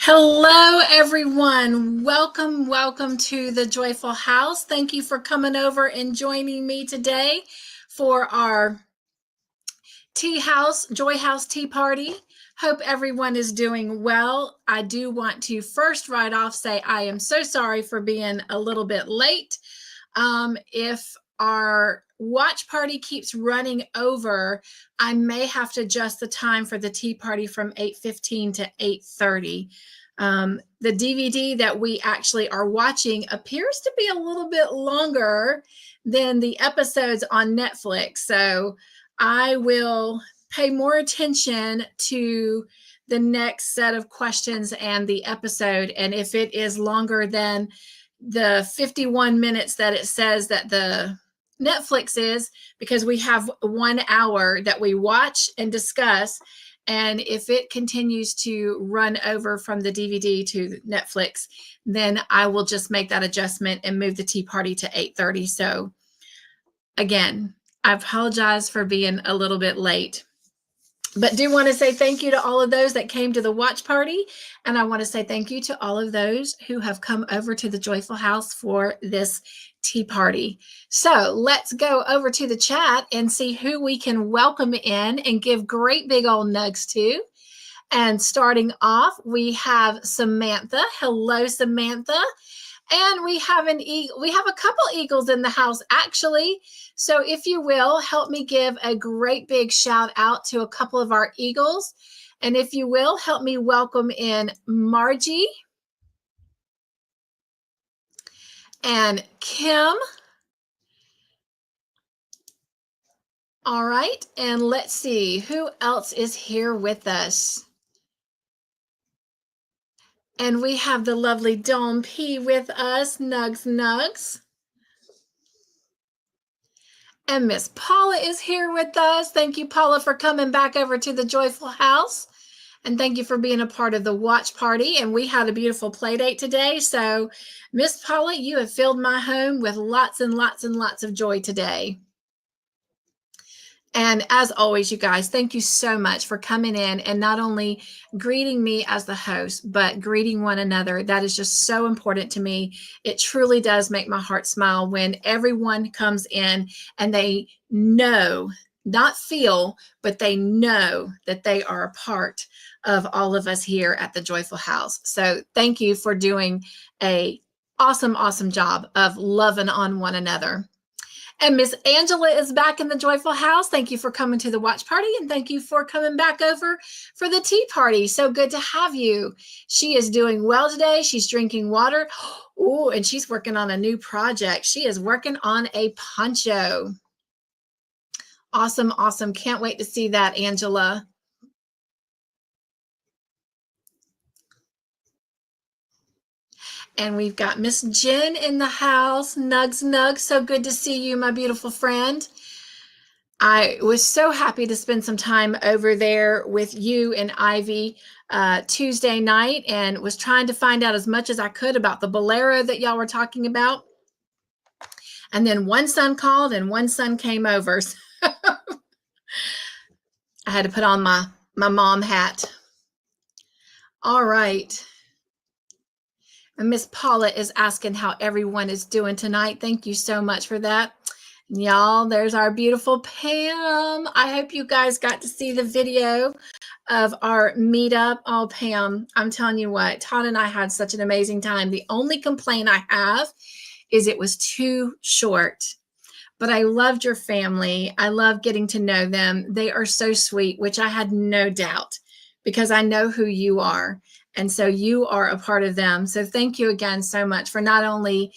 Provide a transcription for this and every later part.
Hello, everyone. Welcome to the Joyful House. Thank you for coming over and joining me today for our Joy House tea party. Hope everyone is doing well. I do want to first right off say I am so sorry for being a little bit late. If our watch party keeps running over, I may have to adjust the time for the tea party from 8:15 to 8:30. The DVD that we actually are watching appears to be a little bit longer than the episodes on Netflix. So I will pay more attention to the next set of questions and the episode. And if it is longer than the 51 minutes that it says that the Netflix is, because we have 1 hour that we watch and discuss. And if it continues to run over from the DVD to Netflix, then I will just make that adjustment and move the tea party to 8:30. So again, I apologize for being a little bit late. But do want to say thank you to all of those that came to the watch party. And I want to say thank you to all of those who have come over to the Joyful House for this tea party. So let's go over to the chat and see who we can welcome in and give great big old nugs to. And starting off, we have Samantha. Hello, Samantha. And we have a couple eagles in the house, actually. So if you will, help me give a great big shout out to a couple of our eagles. And if you will, help me welcome in Margie and Kim. All right, and let's see who else is here with us. And we have the lovely Dawn P with us, Nugs. And Miss Paula is here with us. Thank you, Paula, for coming back over to the Joyful House. And thank you for being a part of the watch party. And we had a beautiful play date today. So, Miss Paula, you have filled my home with lots and lots and lots of joy today. And as always, you guys, thank you so much for coming in and not only greeting me as the host, but greeting one another. That is just so important to me. It truly does make my heart smile when everyone comes in and they know, not feel, but they know that they are a part of all of us here at the Joyful House. So thank you for doing an awesome job of loving on one another. And Miss Angela is back in the Joyful House. Thank you for coming to the watch party, and thank you for coming back over for the tea party. So good to have you. She is doing well today. She's drinking water. Oh, and she's working on a new project. She is working on a poncho. Awesome. Can't wait to see that, Angela. And we've got Miss Jen in the house. Nugs. So good to see you, my beautiful friend. I was so happy to spend some time over there with you and Ivy Tuesday night and was trying to find out as much as I could about the bolero that y'all were talking about. And then one son called and one son came over. So I had to put on my mom hat. All right. And Miss Paula is asking how everyone is doing tonight. Thank you so much for that. And y'all, there's our beautiful Pam. I hope you guys got to see the video of our meetup. Oh, Pam, I'm telling you what, Todd and I had such an amazing time. The only complaint I have is it was too short. But I loved your family. I love getting to know them. They are so sweet, which I had no doubt because I know who you are. And so you are a part of them. So thank you again so much for not only,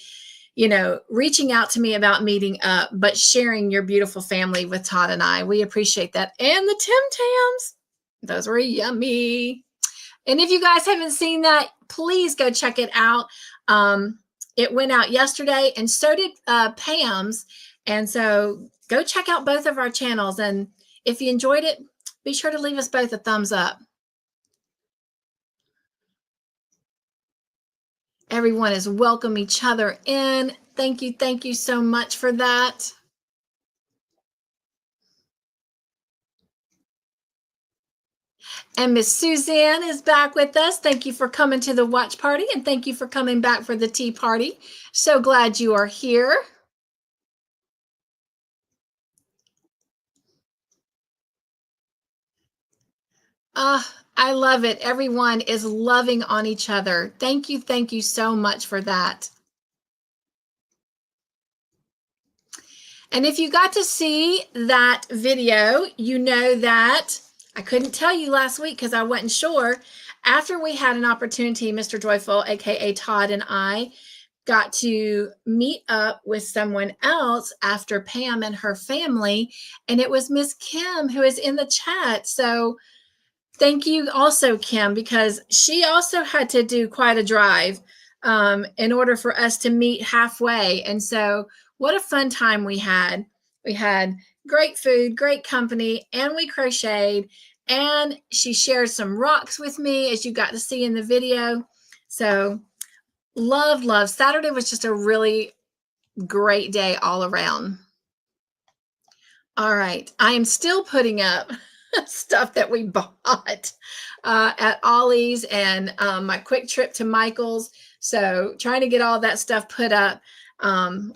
reaching out to me about meeting up, but sharing your beautiful family with Todd and I. We appreciate that. And the Tim Tams, those were yummy. And if you guys haven't seen that, please go check it out. It went out yesterday and so did Pam's. And so go check out both of our channels. And if you enjoyed it, be sure to leave us both a thumbs up. Everyone is welcome each other in. Thank you so much for that. And Miss Suzanne is back with us. Thank you for coming to the watch party, and thank you for coming back for the tea party. So glad you are here. I love it. Everyone is loving on each other. Thank you so much for that. And if you got to see that video, you know that I couldn't tell you last week because I wasn't sure. After we had an opportunity, Mr. Joyful, aka Todd, and I got to meet up with someone else after Pam and her family, and it was Miss Kim who is in the chat. So thank you also, Kim, because she also had to do quite a drive in order for us to meet halfway. And so what a fun time we had. We had great food, great company, and we crocheted. And she shared some rocks with me, as you got to see in the video. So love, love. Saturday was just a really great day all around. All right. I am still putting up stuff that we bought at Ollie's and my quick trip to Michael's. So trying to get all that stuff put up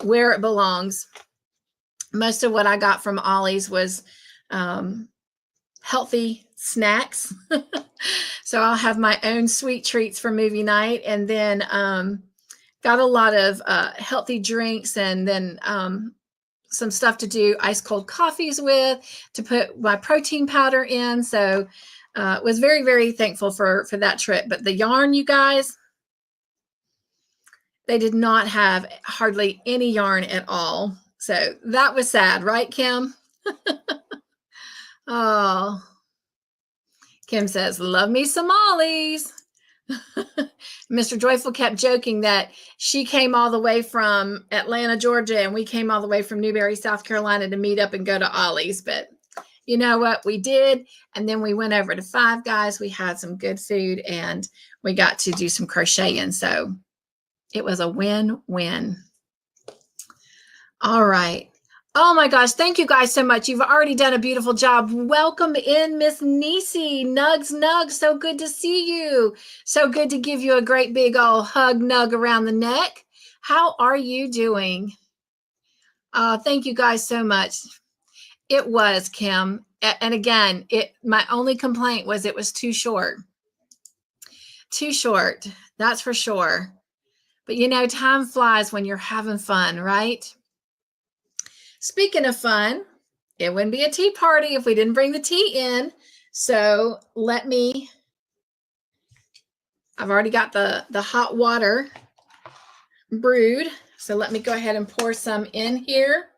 where it belongs. Most of what I got from Ollie's was healthy snacks. So I'll have my own sweet treats for movie night, and then got a lot of healthy drinks, and then some stuff to do ice cold coffees with, to put my protein powder in. So was very, very thankful for that trip. But the yarn, you guys, they did not have hardly any yarn at all. So that was sad, right, Kim? Oh, Kim says, love me some Ollie's. Mr. Joyful kept joking that she came all the way from Atlanta, Georgia, and we came all the way from Newberry, South Carolina to meet up and go to Ollie's. But you know what? We did. And then we went over to Five Guys. We had some good food, and we got to do some crocheting. So it was a win-win. All right. Oh my gosh, thank you guys so much. You've already done a beautiful job. Welcome in, Miss Nisi. Nugs. So good to see you. So good to give you a great big old hug nug around the neck. How are you doing? Thank you guys so much. It was, Kim. And again, my only complaint was it was too short. Too short, that's for sure. But you know, time flies when you're having fun, right? Speaking of fun, it wouldn't be a tea party if we didn't bring the tea in. So I've already got the hot water brewed. So let me go ahead and pour some in here.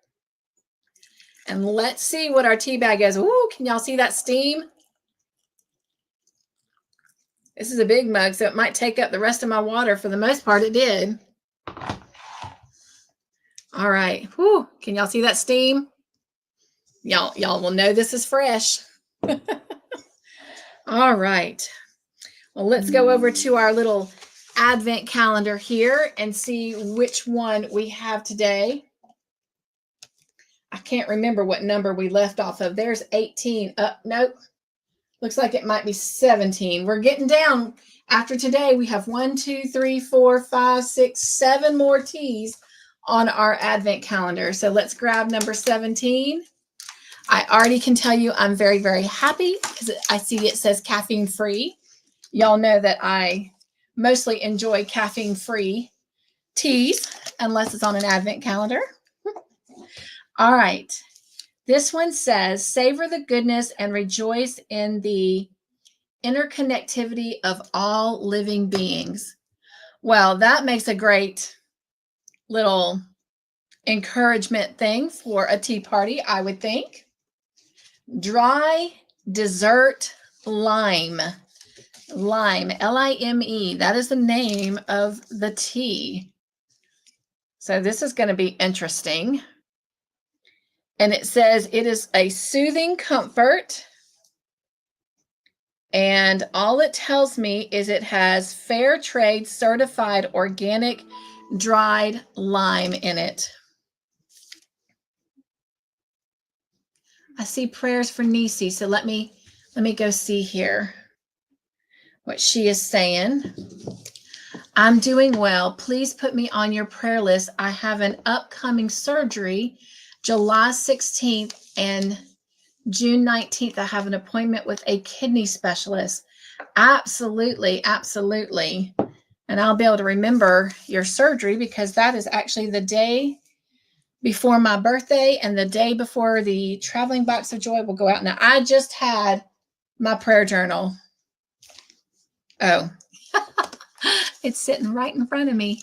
And let's see what our tea bag is. Ooh, can y'all see that steam? This is a big mug, so it might take up the rest of my water. For the most part, it did. All right. Whew. Can y'all see that steam? Y'all will know this is fresh. All right. Well, let's go over to our little advent calendar here and see which one we have today. I can't remember what number we left off of. There's 18. Nope. Looks like it might be 17. We're getting down. After today, we have 1, 2, 3, 4, 5, 6, 7 more teas on our advent calendar. So let's grab number 17. I already can tell you I'm very, very happy because I see it says caffeine free. Y'all know that I mostly enjoy caffeine free teas unless it's on an advent calendar. All right. This one says, savor the goodness and rejoice in the interconnectivity of all living beings. Well, that makes a great little encouragement thing for a tea party, I would think. Dry dessert lime. Lime, L-I-M-E. That is the name of the tea. So this is going to be interesting. And it says it is a soothing comfort. And all it tells me is it has fair trade certified organic dried lime in it. I see prayers for Nisi, so let me go see here. what she is saying. I'm doing well. Please put me on your prayer list. I have an upcoming surgery, July 16th and June 19th. I have an appointment with a kidney specialist. Absolutely, absolutely. And I'll be able to remember your surgery because that is actually the day before my birthday and the day before the traveling box of joy will go out. Now, I just had my prayer journal. Oh, it's sitting right in front of me.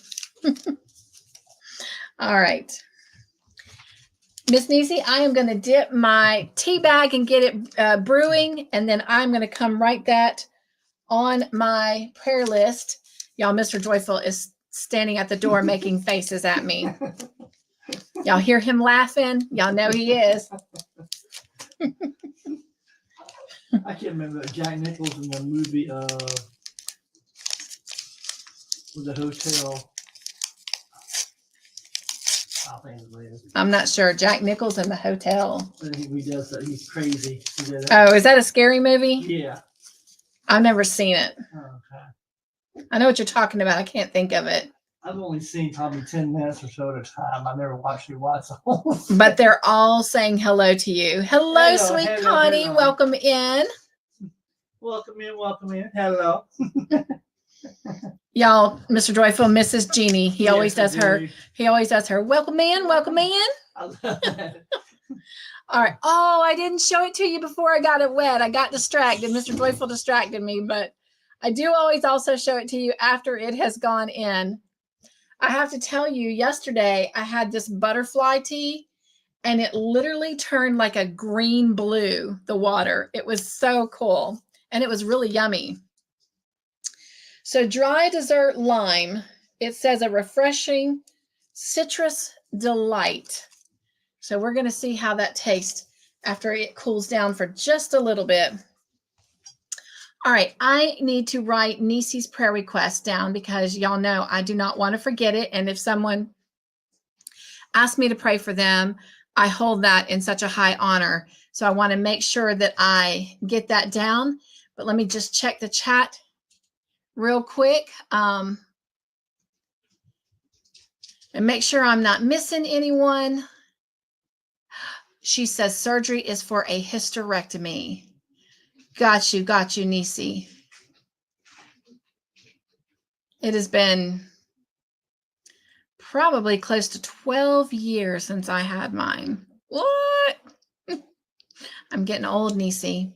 All right. Miss Nisi, I am going to dip my tea bag and get it brewing, and then I'm going to come write that on my prayer list. Y'all, Mr. Joyful is standing at the door making faces at me. Y'all hear him laughing? Y'all know he is. I can't remember Jack Nicholson in the movie with the hotel. I'm not sure. Jack Nicholson in the hotel. I think he does that. He's crazy. Oh, is that a scary movie? Yeah. I've never seen it. Okay. I know what you're talking about. I can't think of it. I've only seen probably 10 minutes or so at a time. I've never actually watched the whole thing. But they're all saying hello to you. Hello, sweet Connie. Hello. Welcome in. Welcome in. Welcome in. Hello. Y'all, Mr. Joyful misses Jeannie. He always does her. He always does her. Welcome in. Welcome in. I love that. All right. Oh, I didn't show it to you before I got it wet. I got distracted. Mr. Joyful distracted me, but I do always also show it to you after it has gone in. I have to tell you, yesterday I had this butterfly tea and it literally turned like a green blue, the water. It was so cool and it was really yummy. So dry dessert lime, it says a refreshing citrus delight. So we're going to see how that tastes after it cools down for just a little bit. All right, I need to write Nisi's prayer request down because y'all know I do not want to forget it. And if someone asks me to pray for them, I hold that in such a high honor. So I want to make sure that I get that down. But let me just check the chat real quick and make sure I'm not missing anyone. She says surgery is for a hysterectomy. Got you, Nisi. It has been probably close to 12 years since I had mine. What? I'm getting old, Nisi.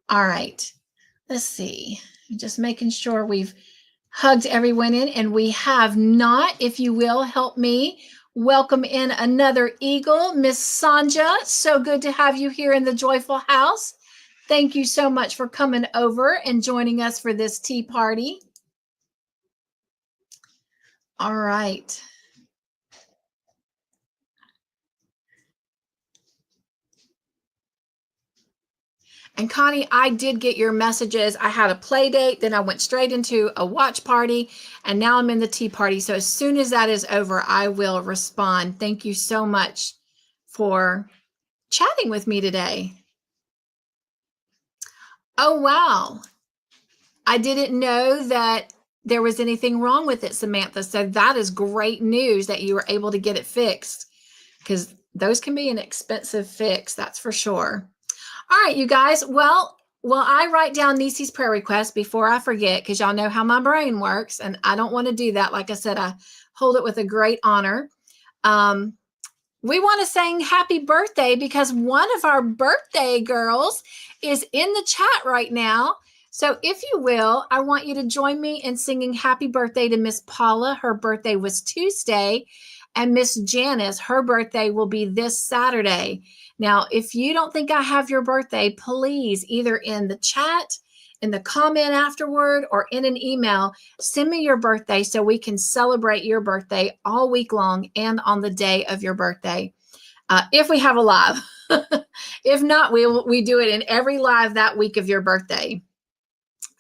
All right, let's see. Just making sure we've hugged everyone in, and we have not. If you will, help me welcome in another eagle, Miss Sonja. So good to have you here in the Joyful House. Thank you so much for coming over and joining us for this tea party. All right. And Connie, I did get your messages. I had a play date, then I went straight into a watch party, and now I'm in the tea party. So as soon as that is over, I will respond. Thank you so much for chatting with me today. Oh, wow. I didn't know that there was anything wrong with it, Samantha. So that is great news that you were able to get it fixed, because those can be an expensive fix, that's for sure. All right, you guys. Well, I write down Nisi's prayer request before I forget, because y'all know how my brain works, and I don't want to do that. Like I said, I hold it with a great honor. We want to sing happy birthday because one of our birthday girls is in the chat right now. So if you will, I want you to join me in singing happy birthday to Miss Paula. Her birthday was Tuesday. And Miss Janice, her birthday will be this Saturday. Now, if you don't think I have your birthday, please either in the chat, in the comment afterward, or in an email, send me your birthday so we can celebrate your birthday all week long and on the day of your birthday. If we have a live. If not, we do it in every live that week of your birthday.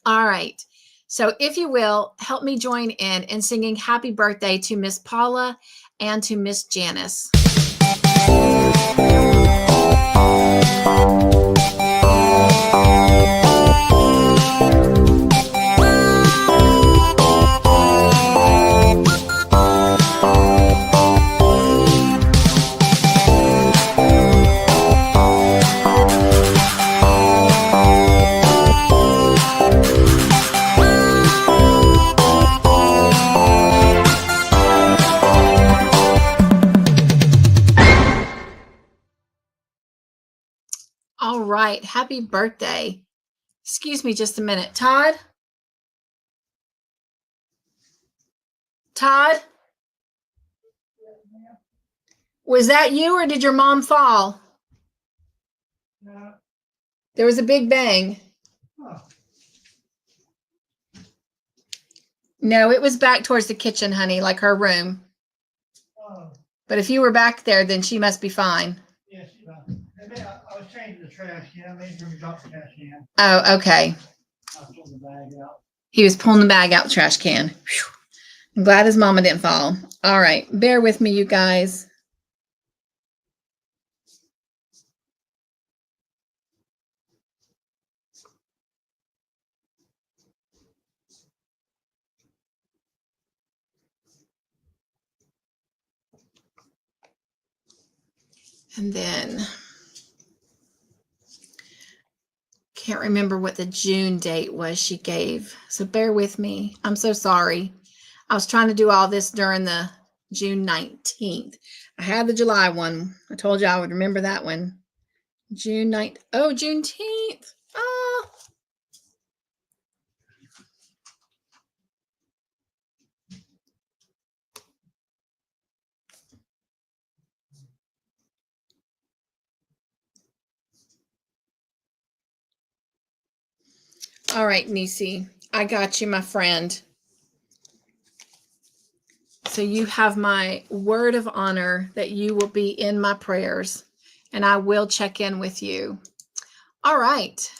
All right. So if you will, help me join in singing happy birthday to Miss Paula and to Miss Janice. right. Happy birthday. Excuse me just a minute. Todd? Todd? Was that you or did your mom fall? No. There was a big bang. Oh. No, it was back towards the kitchen, honey, like her room. Oh. But if you were back there, then she must be fine. Yes, I was changing the trash can. I made him drop the trash can. Oh, okay. I pulled the bag out. He was pulling the bag out the trash can. Whew. I'm glad his mama didn't fall. All right, bear with me, you guys. And then can't remember what the June date was she gave. So bear with me. I'm so sorry. I was trying to do all this during the June 19th. I had the July one. I told you I would remember that one. June 9th. Oh, Juneteenth. Oh. All right, Nisi, I got you, my friend. So you have my word of honor that you will be in my prayers, and I will check in with you. All right.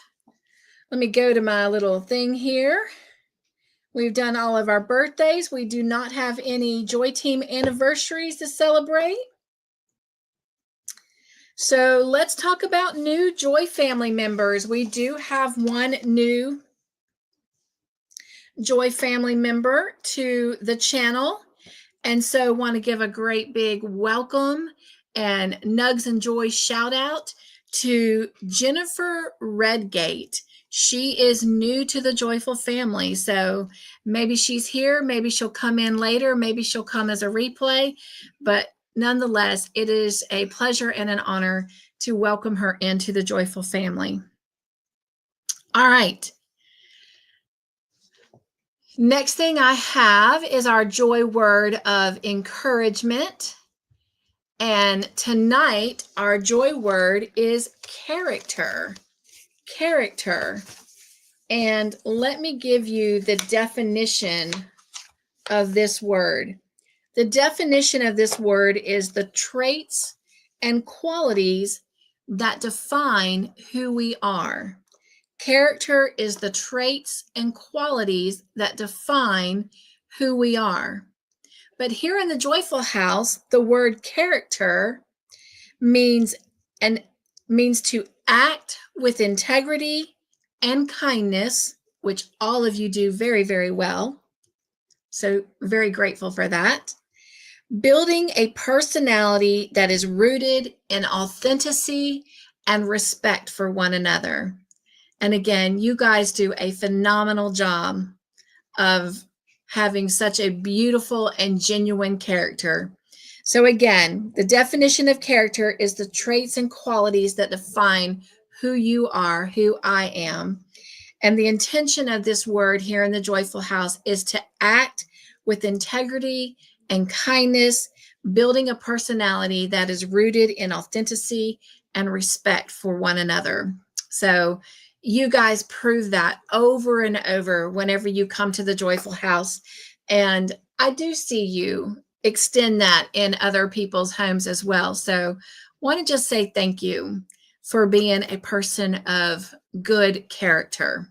Let me go to my little thing here. We've done all of our birthdays. We do not have any Joy Team anniversaries to celebrate. So let's talk about new Joy family members. We do have one new Joy family member to the channel. And so want to give a great big welcome and Nugs and Joy shout out to Jennifer Redgate. She is new to the Joyful family. So maybe she's here, maybe she'll come in later, maybe she'll come as a replay, but nonetheless, it is a pleasure and an honor to welcome her into the Joyful family. All right. Next thing I have is our joy word of encouragement. And tonight, our joy word is character. Character. And let me give you the definition of this word. The definition of this word is the traits and qualities that define who we are. Character is the traits and qualities that define who we are. But here in the Joyful House, the word character means to act with integrity and kindness, which all of you do very, very well. So very grateful for that. Building a personality that is rooted in authenticity and respect for one another. And again, you guys do a phenomenal job of having such a beautiful and genuine character. So again, the definition of character is the traits and qualities that define who you are, who I am. And the intention of this word here in the Joyful House is to act with integrity and kindness, building a personality that is rooted in authenticity and respect for one another. So you guys prove that over and over whenever you come to the Joyful House. And I do see you extend that in other people's homes as well. So want to just say thank you for being a person of good character.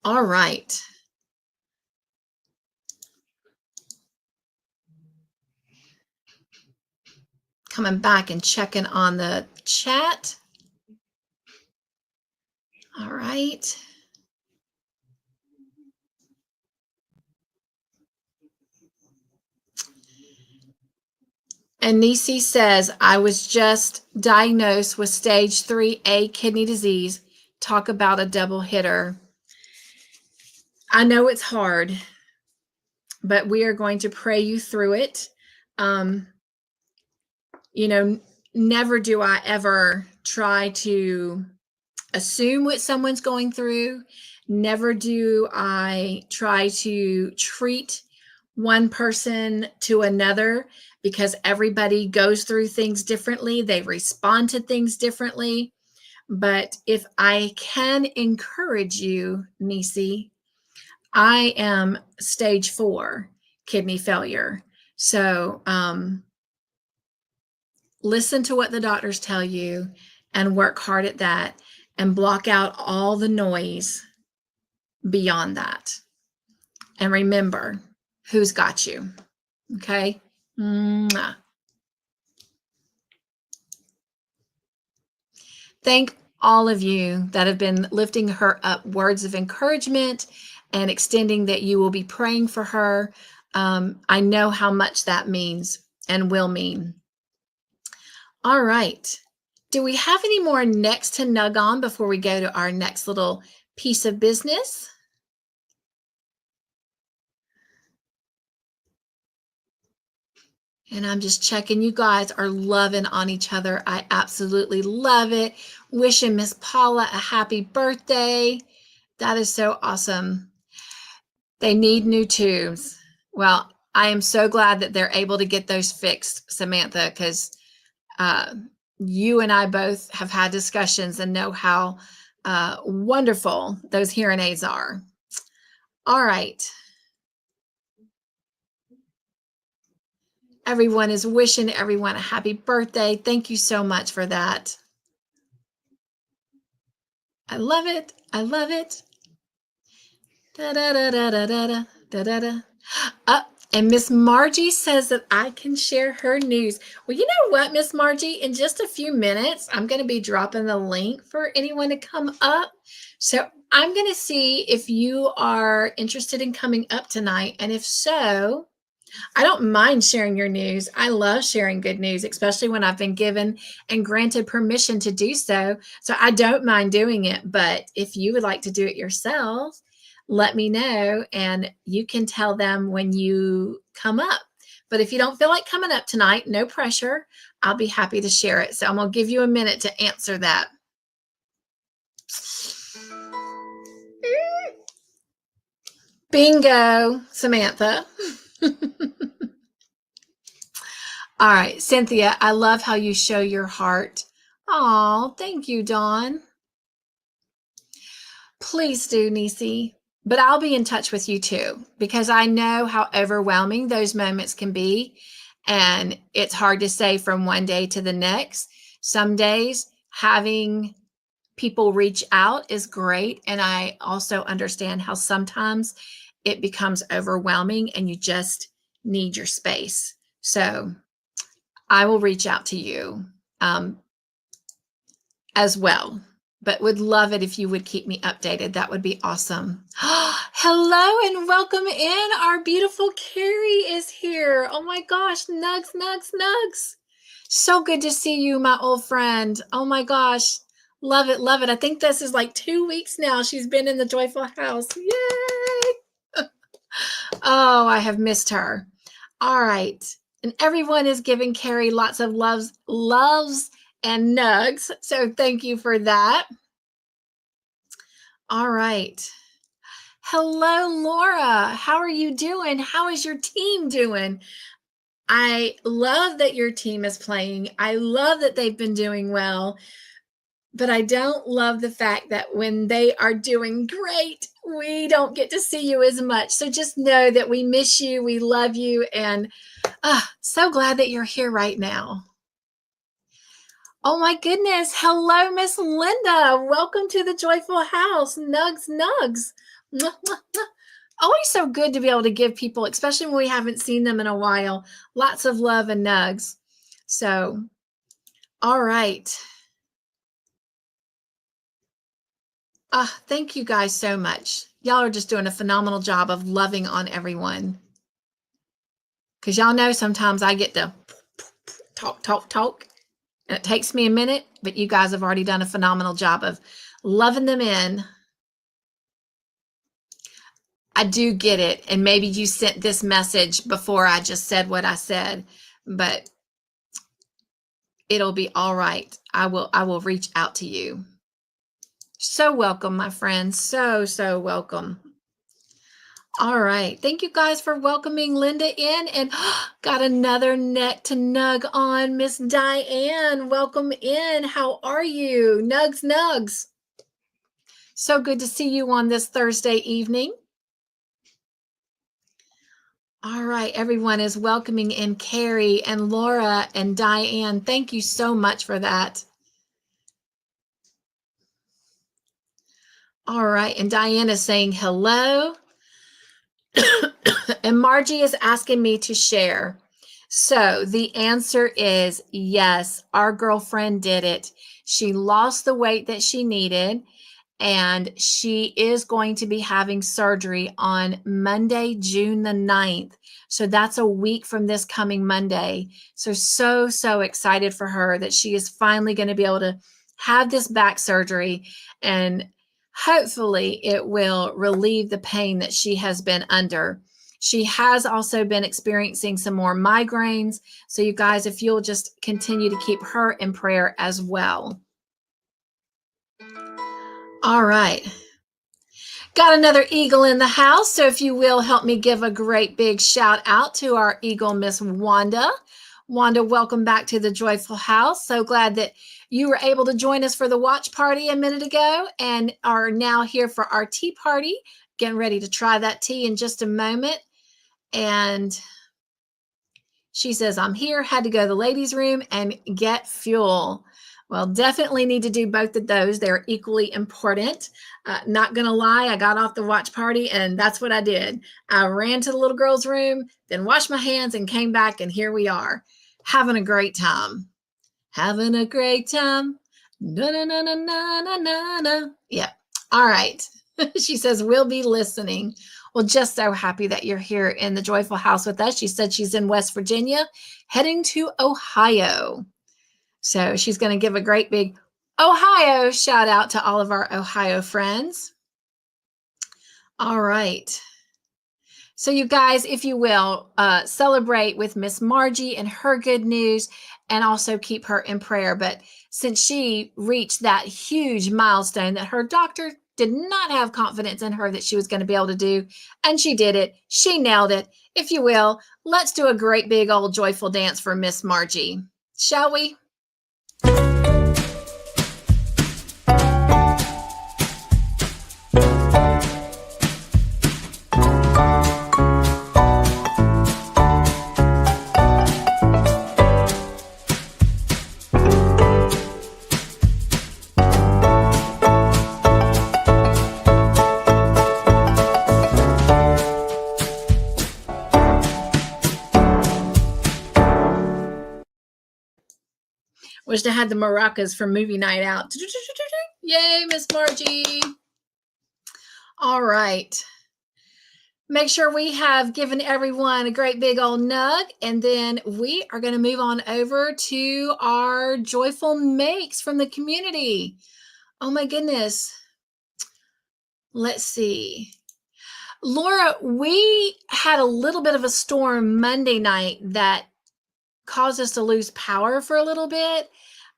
All right. Coming back and checking on the chat. All right. And Nisi says, I was just diagnosed with stage 3A kidney disease. Talk about a double hitter. I know it's hard, but we are going to pray you through it. You know, never do I ever try to assume what someone's going through. Never do I try to treat one person to another, because everybody goes through things differently. They respond to things differently. But if I can encourage you, Nisi, I am stage 4 kidney failure. So listen to what the doctors tell you and work hard at that, and block out all the noise beyond that. And remember who's got you. Okay? Mwah. Thank all of you that have been lifting her up words of encouragement and extending that you will be praying for her. I know how much that means and will mean. All right. Do we have any more next to nug on before we go to our next little piece of business? And I'm just checking. You guys are loving on each other. I absolutely love it. Wishing Miss Paula a happy birthday. That is so awesome. They need new tubes. Well, I am so glad that they're able to get those fixed, Samantha, because you and I both have had discussions and know how wonderful those hearing aids are. All right. Everyone is wishing everyone a happy birthday. Thank you so much for that. I love it. I love it. Da da da da da da da da da. And Miss Margie says that I can share her news. Well, you know what, Miss Margie? In just a few minutes, I'm going to be dropping the link for anyone to come up. So I'm going to see if you are interested in coming up tonight. And if so, I don't mind sharing your news. I love sharing good news, especially when I've been given and granted permission to do so. So I don't mind doing it. But if you would like to do it yourself, let me know, and you can tell them when you come up. But if you don't feel like coming up tonight, no pressure. I'll be happy to share it. So I'm going to give you a minute to answer that. Bingo, Samantha. All right, Cynthia, I love how you show your heart. Oh, thank you, Dawn. Please do, Nisi. But I'll be in touch with you too, because I know how overwhelming those moments can be. And it's hard to say from one day to the next. Some days having people reach out is great. And I also understand how sometimes it becomes overwhelming and you just need your space. So I will reach out to you as well. But would love it if you would keep me updated. That would be awesome. Hello and welcome in. Our beautiful Carrie is here. Oh my gosh, nugs, nugs, nugs. So good to see you, my old friend. Oh my gosh, love it, love it. I think this is like 2 weeks now she's been in the Joyful House. Yay! Oh, I have missed her. All right. And everyone is giving Carrie lots of loves and nugs. So thank you for that. All right. Hello, Laura. How are you doing? How is your team doing? I love that your team is playing. I love that they've been doing well. But I don't love the fact that when they are doing great, we don't get to see you as much. So just know that we miss you. We love you. And so glad that you're here right now. Oh my goodness. Hello, Miss Linda. Welcome to the Joyful House. Nugs, nugs. Always so good to be able to give people, especially when we haven't seen them in a while, lots of love and nugs. So, all right. Thank you guys so much. Y'all are just doing a phenomenal job of loving on everyone. Because y'all know sometimes I get to talk. And it takes me a minute, but you guys have already done a phenomenal job of loving them in. I do get it. And maybe you sent this message before I just said what I said, but It'll be all right. I will reach out to you. So welcome, my friends. So welcome. All right. Thank you guys for welcoming Linda in, and got another neck to nug on. Miss Diane, welcome in. How are you? Nugs. So good to see you on this Thursday evening. All right. Everyone is welcoming in Carrie and Laura and Diane. Thank you so much for that. All right. And Diane is saying hello. And Margie is asking me to share. So the answer is yes, our girlfriend did it. She lost the weight that she needed, and she is going to be having surgery on Monday, June the 9th. So that's a week from this coming Monday. So excited for her that she is finally going to be able to have this back surgery, and hopefully it will relieve the pain that she has been under. She has also been experiencing some more migraines. So you guys, if you'll just continue to keep her in prayer as well. All right. Got another eagle in the house. So if you will help me give a great big shout out to our eagle, Miss Wanda. Wanda, welcome back to the Joyful House. So glad that you were able to join us for the watch party a minute ago and are now here for our tea party. Getting ready to try that tea in just a moment. And she says, I'm here, had to go to the ladies' room and get fuel. Well, definitely need to do both of those. They're equally important. Not going to lie, I got off the watch party and that's what I did. I ran to the little girl's room, then washed my hands and came back, and here we are having a great time. Having a great time. Na, na, na, na, na, na, na. Yeah. All right. She says, we'll be listening. Well, just so happy that you're here in the Joyful House with us. She said she's in West Virginia, heading to Ohio. So she's going to give a great big Ohio shout out to all of our Ohio friends. All right. So you guys, if you will, celebrate with Miss Margie and her good news, and also keep her in prayer. But since she reached that huge milestone that her doctor did not have confidence in her that she was going to be able to do, and she did it. She nailed it. If you will, let's do a great big old joyful dance for Miss Margie. Shall we? Wish I had the maracas for movie night out. Yay, Miss Margie. All right. Make sure we have given everyone a great big old nug, and then we are going to move on over to our joyful makes from the community. Oh my goodness. Let's see. Laura, we had a little bit of a storm Monday night that caused us to lose power for a little bit.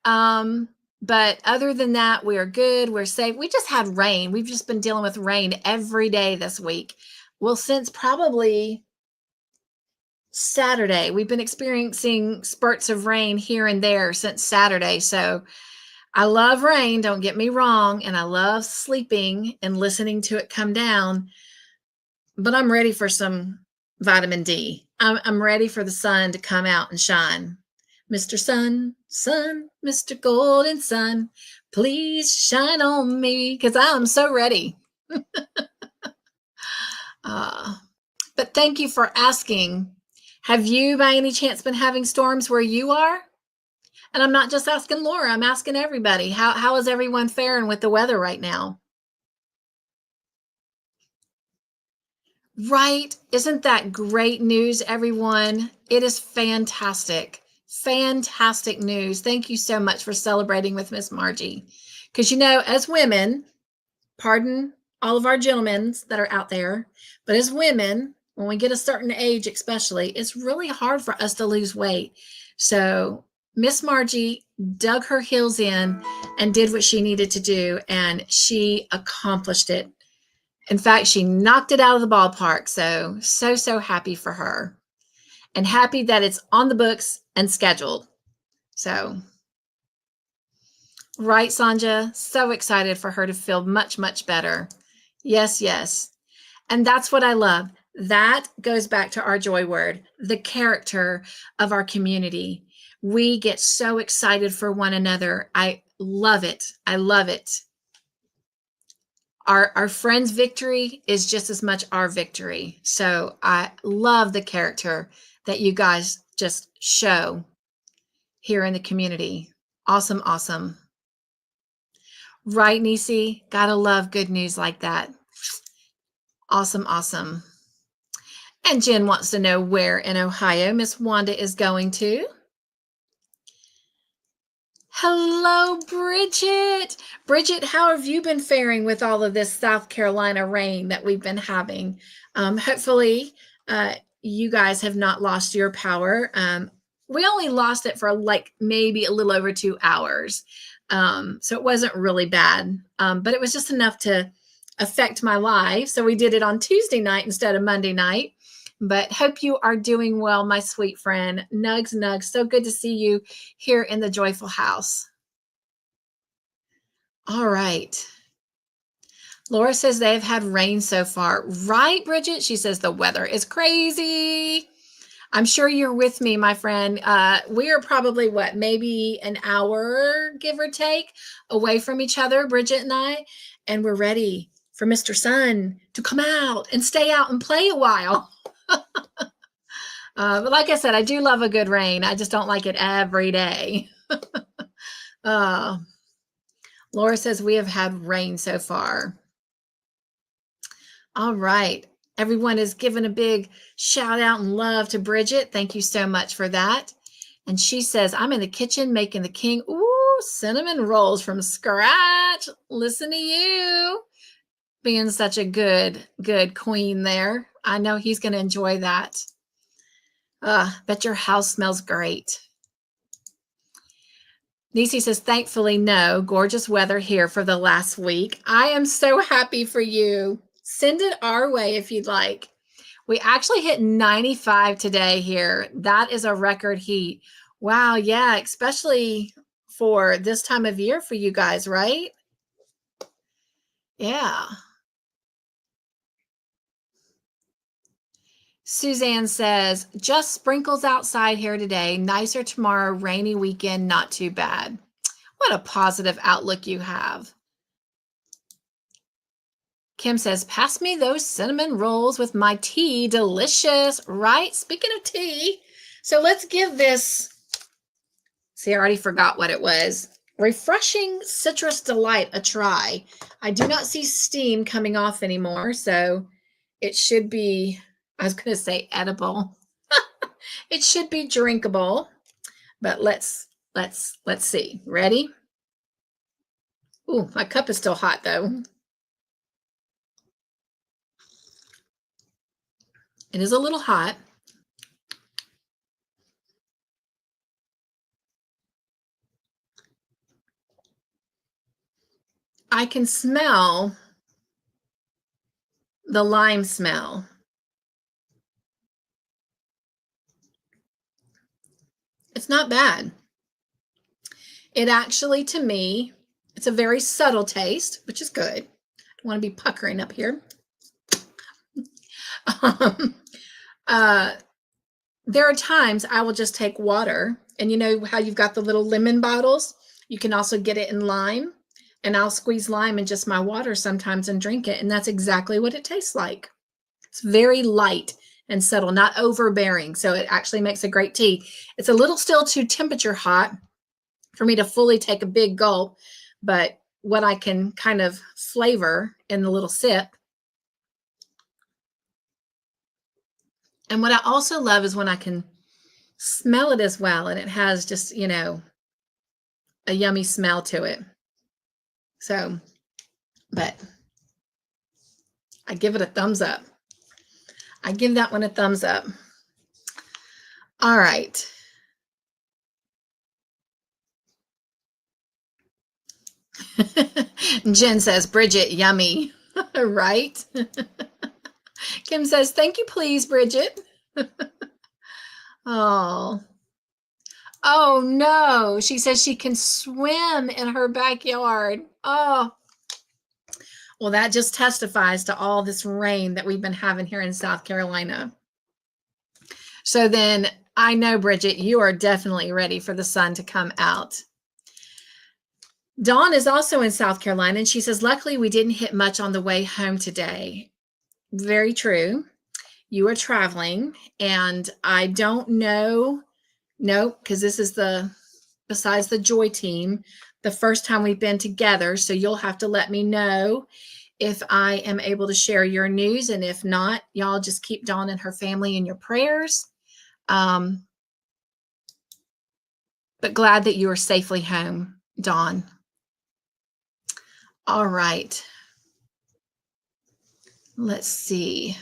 But other than that, we are good. We're safe. We just had rain. We've just been dealing with rain every day this week. Well, since probably Saturday, we've been experiencing spurts of rain here and there since Saturday. So I love rain, don't get me wrong. And I love sleeping and listening to it come down. But I'm ready for some vitamin D. I'm ready for the sun to come out and shine. Mr. Sun, Mr. Golden Sun, please shine on me, because I'm so ready. But thank you for asking. Have you, by any chance, been having storms where you are? And I'm not just asking Laura, I'm asking everybody. How is everyone faring with the weather right now? Right? Isn't that great news, everyone? It is fantastic. Fantastic news. Thank you so much for celebrating with Miss Margie. Because, you know, as women, pardon all of our gentlemen that are out there, but as women, when we get a certain age especially, it's really hard for us to lose weight. So Miss Margie dug her heels in and did what she needed to do, and she accomplished it. In fact, she knocked it out of the ballpark. So happy for her, and happy that it's on the books and scheduled. So, right, Sonja? So excited for her to feel much, much better. Yes, yes. And that's what I love. That goes back to our joy word, the character of our community. We get so excited for one another. I love it. I love it. Our friend's victory is just as much our victory. So I love the character that you guys just show here in the community. Awesome, awesome. Right, Nisi? Gotta love good news like that. Awesome, awesome. And Jen wants to know where in Ohio Miss Wanda is going to. Hello, Bridget. Bridget, how have you been faring with all of this South Carolina rain that we've been having? Hopefully, you guys have not lost your power. We only lost it for like maybe a little over 2 hours. So it wasn't really bad, but it was just enough to affect my life. So we did it on Tuesday night instead of Monday night. But hope you are doing well, my sweet friend. Nugs, nugs. So good to see you here in the joyful house. All right. Laura says they've had rain so far. Right, Bridget? She says the weather is crazy. I'm sure you're with me, my friend. We are probably, what, maybe an hour, give or take, away from each other, Bridget and I, and we're ready for Mr. Sun to come out and stay out and play a while. But like I said, I do love a good rain. I just don't like it every day. Laura says we have had rain so far. All right. Everyone is giving a big shout out and love to Bridget. Thank you so much for that. And she says, I'm in the kitchen making the king. Ooh, cinnamon rolls from scratch. Listen to you being such a good queen there. I know he's going to enjoy that. Bet your house smells great. Nisi says, thankfully, no. Gorgeous weather here for the last week. I am so happy for you. Send it our way if you'd like. We actually hit 95 today here. That is a record heat. Wow, yeah, especially for this time of year for you guys, right? Yeah. Suzanne says, just sprinkles outside here today. Nicer tomorrow, rainy weekend, not too bad. What a positive outlook you have. Kim says, pass me those cinnamon rolls with my tea. Delicious, right? Speaking of tea, so let's give this, see, I already forgot what it was. Refreshing Citrus Delight a try. I do not see steam coming off anymore, so it should be, I was going to say edible. It should be drinkable, but let's see. Ready? Ooh, my cup is still hot though. It is a little hot. I can smell the lime smell. It's not bad. It actually, to me, it's a very subtle taste, which is good. I don't want to be puckering up here. There are times I will just take water, and you know how you've got the little lemon bottles? You can also get it in lime, and I'll squeeze lime in just my water sometimes and drink it, and that's exactly what it tastes like. It's very light and subtle, not overbearing, so it actually makes a great tea. It's a little still too temperature hot for me to fully take a big gulp, but what I can kind of flavor in the little sip. And what I also love is when I can smell it as well, and it has just, you know, a yummy smell to it. So, but I give it a thumbs up. I give that one a thumbs up. All right. Jen says, Bridget, yummy. Right? Kim says, thank you, please, Bridget. Oh. Oh, no. She says she can swim in her backyard. Oh. Well, that just testifies to all this rain that we've been having here in South Carolina. So then I know, Bridget, you are definitely ready for the sun to come out. Dawn is also in South Carolina, and she says, luckily we didn't hit much on the way home today. Very true. You are traveling, and I don't know. No, because this is besides the Joy team, the first time we've been together. So you'll have to let me know if I am able to share your news. And if not, y'all just keep Dawn and her family in your prayers. But glad that you are safely home, Dawn. All right. Let's see.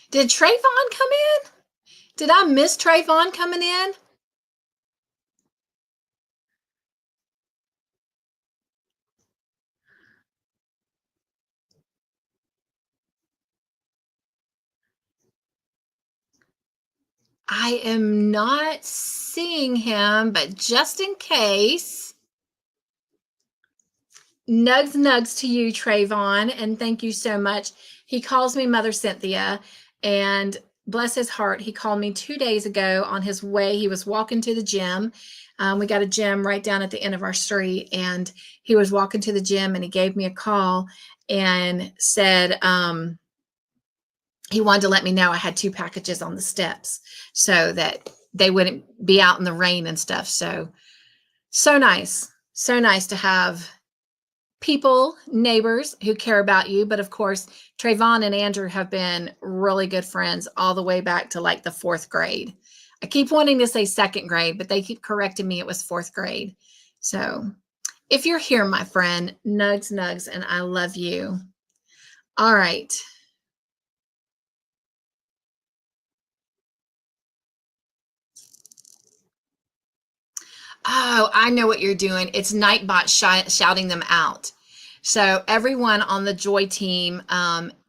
Did Trayvon come in? Did I miss Trayvon coming in? I am not seeing him, but just in case, nugs to you, Trayvon, and thank you so much. He calls me Mother Cynthia, and bless his heart, he called me 2 days ago on his way. He was walking to the gym. We got a gym right down at the end of our street, and he was walking to the gym, and he gave me a call and said, he wanted to let me know I had 2 packages on the steps so that they wouldn't be out in the rain and stuff. So nice. So nice to have people, neighbors who care about you. But of course, Trayvon and Andrew have been really good friends all the way back to like the 4th grade. I keep wanting to say 2nd grade, but they keep correcting me. It was 4th grade. So if you're here, my friend, nugs, and I love you. All right. Oh, I know what you're doing. It's Nightbot shouting them out. So everyone on the Joy team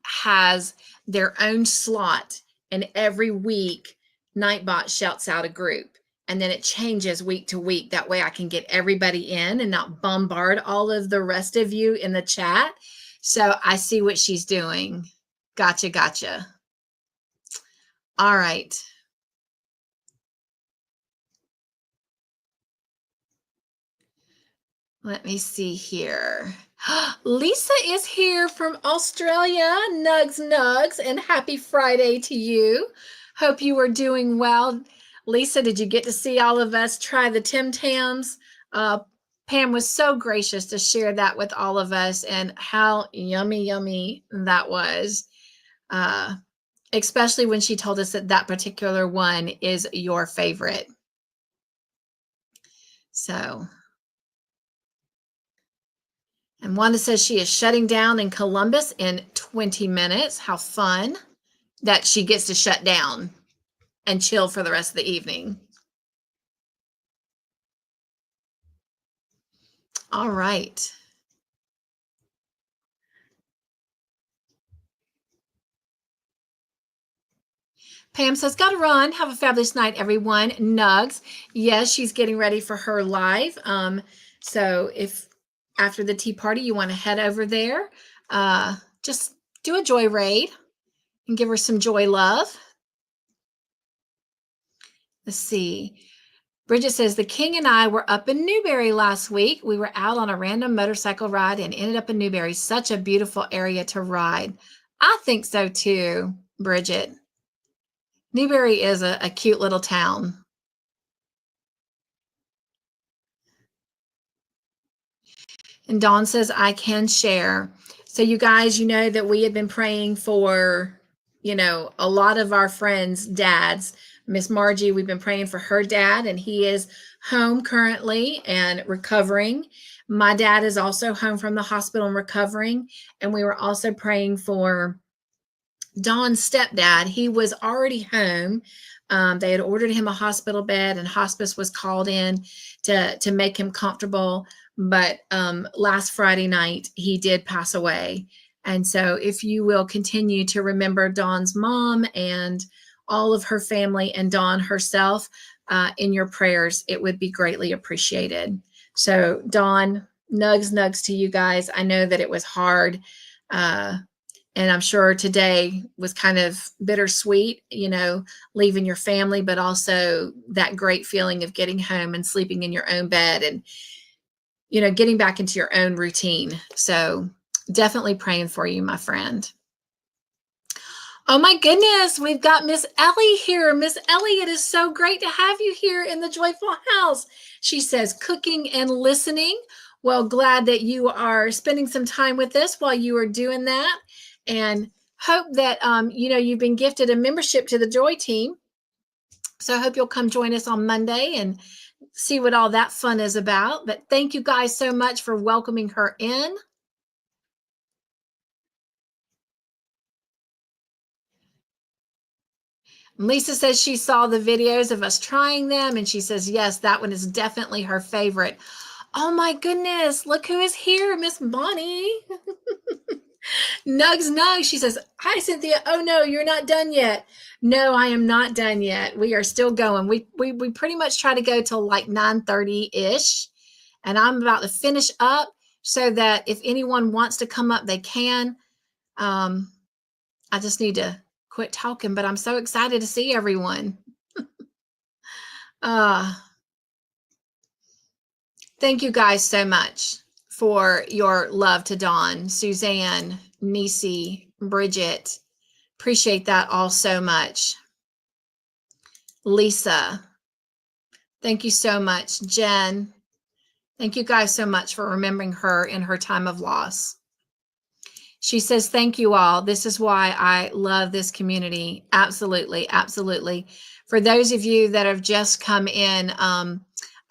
has their own slot, and every week Nightbot shouts out a group, and then it changes week to week. That way I can get everybody in and not bombard all of the rest of you in the chat. So I see what she's doing. Gotcha. All right. Let me see here. Lisa is here from Australia. Nugs, and happy Friday to you. Hope you are doing well. Lisa, did you get to see all of us try the Tim Tams? Pam was so gracious to share that with all of us, and how yummy that was. Especially when she told us that that particular one is your favorite. So... And Wanda says she is shutting down in Columbus in 20 minutes. How fun that she gets to shut down and chill for the rest of the evening. All right. Pam says, gotta run. Have a fabulous night, everyone. Nugs. Yes, she's getting ready for her live. So if after the tea party you want to head over there, just do a joy raid and give her some joy love. Let's see. Bridget says, the King and I were up in Newberry last week. We were out on a random motorcycle ride and ended up in Newberry. Such a beautiful area to ride. I think so too, Bridget. Newberry is a cute little town. And Dawn says, I can share. So you guys, you know that we had been praying for, a lot of our friends' dads. Miss Margie, we've been praying for her dad, and he is home currently and recovering. My dad is also home from the hospital and recovering. And we were also praying for Dawn's stepdad, he was already home. They had ordered him a hospital bed, and hospice was called in to make him comfortable. But last Friday night, he did pass away. And so if you will continue to remember Dawn's mom and all of her family and Dawn herself in your prayers, it would be greatly appreciated. So Dawn, nugs to you guys. I know that it was hard. And I'm sure today was kind of bittersweet, you know, leaving your family, but also that great feeling of getting home and sleeping in your own bed and, you know, getting back into your own routine. So definitely praying for you, my friend. Oh my goodness, we've got Miss Ellie here. Miss Ellie, it is so great to have you here in the Joyful House. She says, cooking and listening. Well, glad that you are spending some time with us while you are doing that. And hope that, you know, you've been gifted a membership to the Joy Team. So I hope you'll come join us on Monday and see what all that fun is about. But thank you guys so much for welcoming her in. Lisa says she saw the videos of us trying them, and she says, yes, that one is definitely her favorite. Oh my goodness, look who is here, Miss Bonnie. Nugs. She says, hi, Cynthia. Oh no, you're not done yet. No, I am not done yet. We are still going. We pretty much try to go till like 9:30-ish, and I'm about to finish up so that if anyone wants to come up, they can. I just need to quit talking, but I'm so excited to see everyone. Thank you guys so much for your love to Dawn, Suzanne, Nisi, Bridget. Appreciate that all so much. Lisa, thank you so much. Jen, thank you guys so much for remembering her in her time of loss. She says, thank you all. This is why I love this community. Absolutely, absolutely. For those of you that have just come in,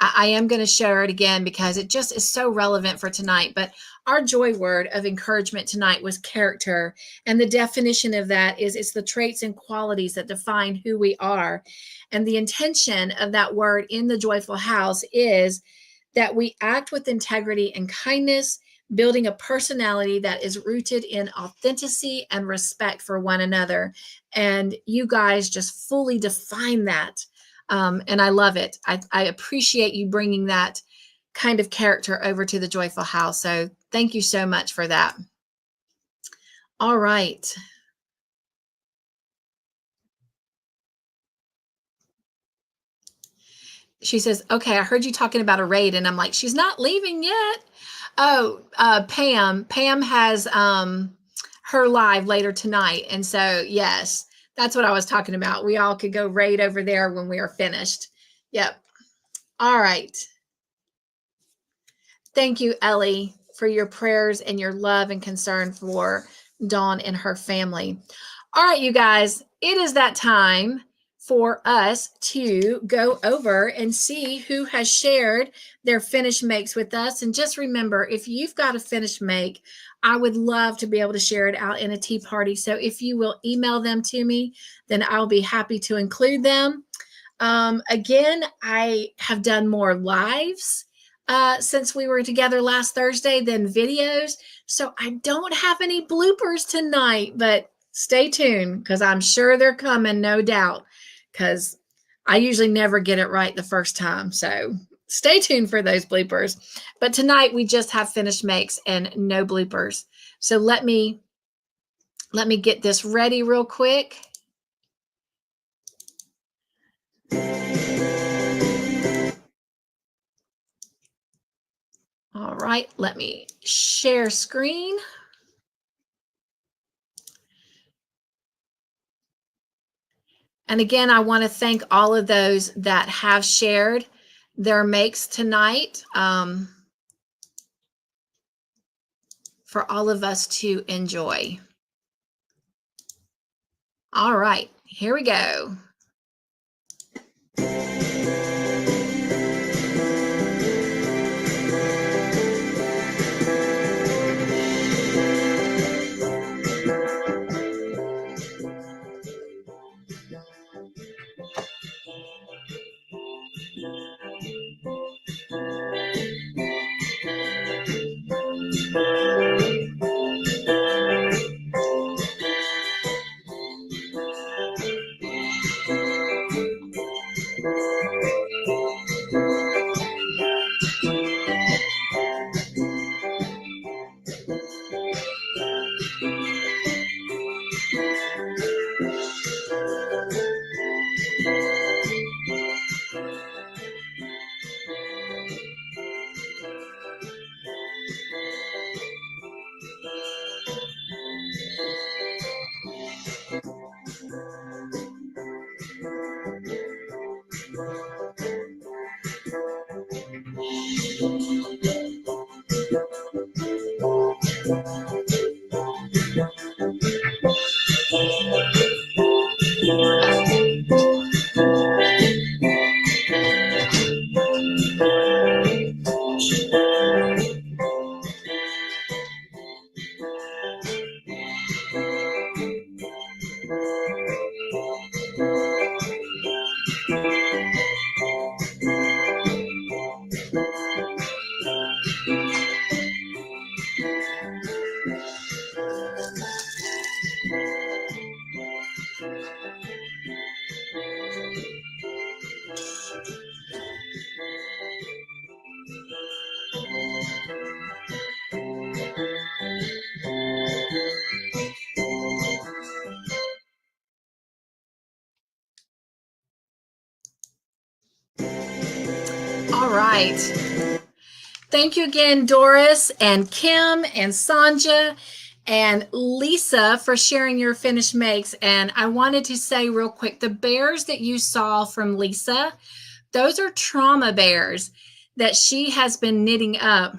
I am going to share it again because it just is so relevant for tonight. But our joy word of encouragement tonight was character. And the definition of that is it's the traits and qualities that define who we are. And the intention of that word in the Joyful House is that we act with integrity and kindness, building a personality that is rooted in authenticity and respect for one another. And you guys just fully define that. And I love it. I appreciate you bringing that kind of character over to the Joyful House. So thank you so much for that. All right. She says, okay, I heard you talking about a raid. And I'm like, she's not leaving yet. Oh, Pam. Pam has her live later tonight. And so, yes, that's what I was talking about. We all could go raid over there when we are finished. Yep. All right. Thank you, Ellie, for your prayers and your love and concern for Dawn and her family. All right, you guys, it is that time for us to go over and see who has shared their finished makes with us. And just remember, if you've got a finished make, I would love to be able to share it out in a tea party. So if you will email them to me, then I'll be happy to include them. Again, I have done more lives since we were together last Thursday than videos. So I don't have any bloopers tonight, but stay tuned because I'm sure they're coming, no doubt, because I usually never get it right the first time. So stay tuned for those bloopers. But tonight we just have finished makes and no bloopers. So let me get this ready real quick. All right, let me share screen. And again, I want to thank all of those that have shared their makes tonight for all of us to enjoy. All right, here we go. right. Thank you again, Doris and Kim and Sonja and Lisa for sharing your finished makes. And I wanted to say real quick, the bears that you saw from Lisa, those are trauma bears that she has been knitting up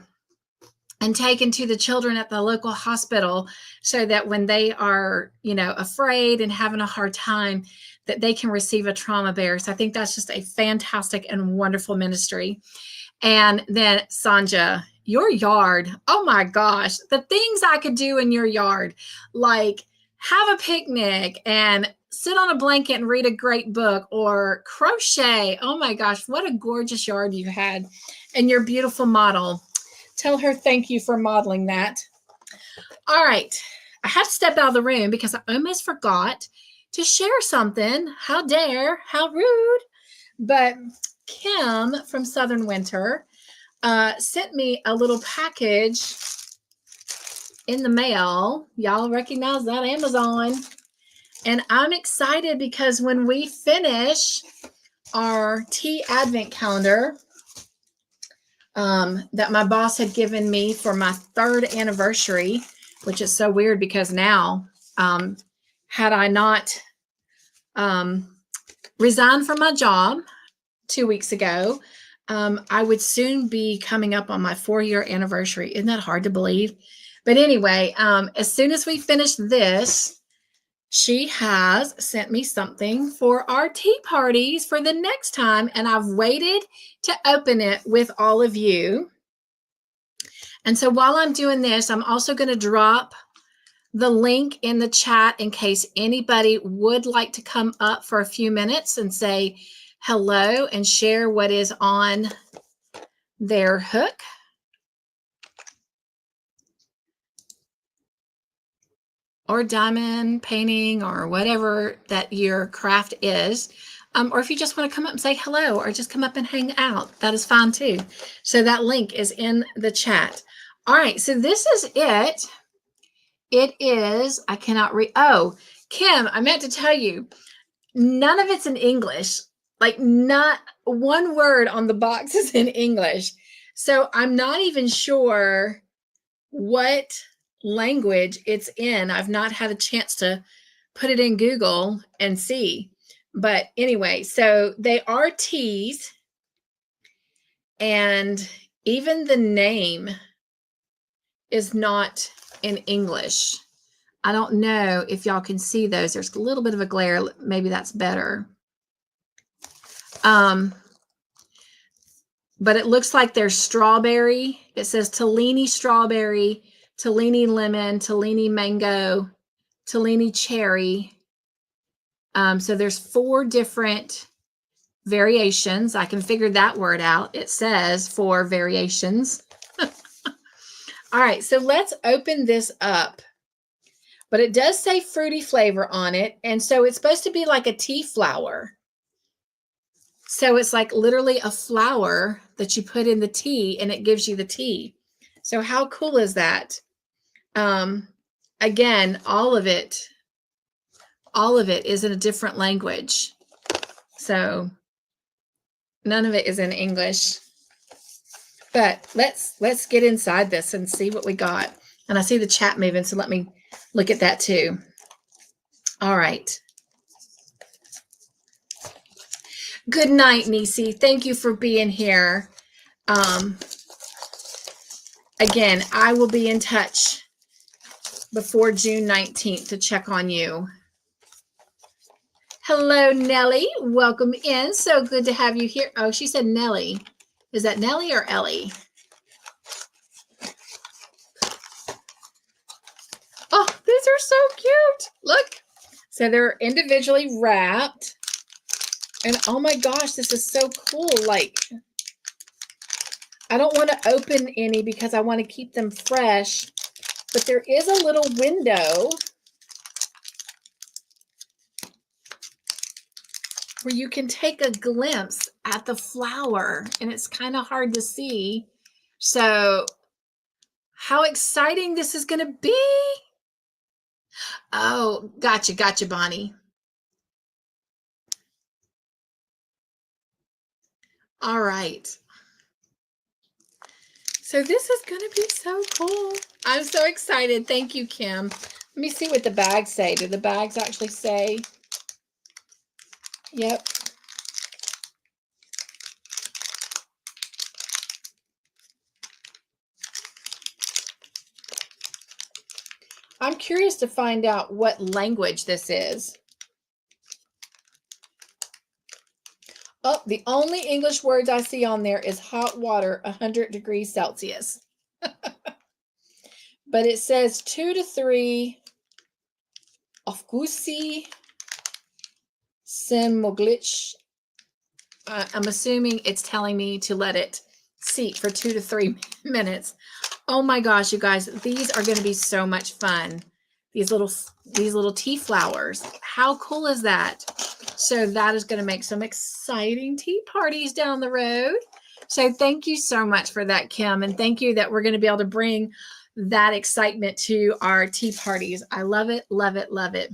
and taken to the children at the local hospital so that when they are, afraid and having a hard time, that they can receive a trauma bear. So I think that's just a fantastic and wonderful ministry. And then Sonja, your yard, oh my gosh, the things I could do in your yard, like have a picnic and sit on a blanket and read a great book, or crochet. Oh my gosh, what a gorgeous yard you had. And your beautiful model. Tell her thank you for modeling that. All right, I have to step out of the room because I almost forgot to share something. How dare, how rude. But Kim from Southern Winter sent me a little package in the mail. Y'all recognize that, Amazon. And I'm excited because when we finish our tea advent calendar that my boss had given me for my 3rd anniversary, which is so weird because now, had I not resigned from my job 2 weeks ago, I would soon be coming up on my 4-year anniversary. Isn't that hard to believe? But anyway, as soon as we finish this, she has sent me something for our tea parties for the next time, and I've waited to open it with all of you. And so while I'm doing this, I'm also going to drop the link in the chat in case anybody would like to come up for a few minutes and say hello and share what is on their hook. Or diamond painting or whatever that your craft is. Or if you just want to come up and say hello or just come up and hang out, that is fine too. So that link is in the chat. All right, so this is it. It is, I cannot read. Oh, Kim, I meant to tell you, none of it's in English. Like not one word on the box is in English. So I'm not even sure what language it's in. I've not had a chance to put it in Google and see. But anyway, so they are teas, and even the name is not in English. I don't know if y'all can see those. There's a little bit of a glare. Maybe that's better. But it looks like there's strawberry. It says Tellini strawberry, Tellini lemon, Tellini mango, Tellini cherry. So there's 4 different variations. I can figure that word out. It says 4 variations. All right, so let's open this up. But it does say fruity flavor on it. And so it's supposed to be like a tea flower. So it's like literally a flower that you put in the tea and it gives you the tea. So how cool is that? Again, all of it is in a different language. So none of it is in English. But let's get inside this and see what we got. And I see the chat moving, so let me look at that too. All right. Good night, Nisi. Thank you for being here. Again, I will be in touch before June 19th to check on you. Hello, Nellie. Welcome in. So good to have you here. Oh, she said Nellie. Is that Nellie or Ellie? Oh, these are so cute. Look. So they're individually wrapped. And oh my gosh, this is so cool. Like, I don't want to open any because I want to keep them fresh. But there is a little window where you can take a glimpse at the flower, and it's kind of hard to see. So how exciting this is going to be. Oh, gotcha, Bonnie. All right. So this is going to be so cool. I'm so excited. Thank you, Kim. Let me see what the bags say. Do the bags actually say? Yep. I'm curious to find out what language this is. Oh, the only English words I see on there is hot water, 100 degrees Celsius. But it says 2 to 3 Ofgusi Sin Moglich. I'm assuming it's telling me to let it seat for 2 to 3 minutes. Oh my gosh, you guys, these are going to be so much fun. These little tea flowers. How cool is that? So that is going to make some exciting tea parties down the road. So thank you so much for that, Kim. And thank you that we're going to be able to bring that excitement to our tea parties. I love it, love it, love it.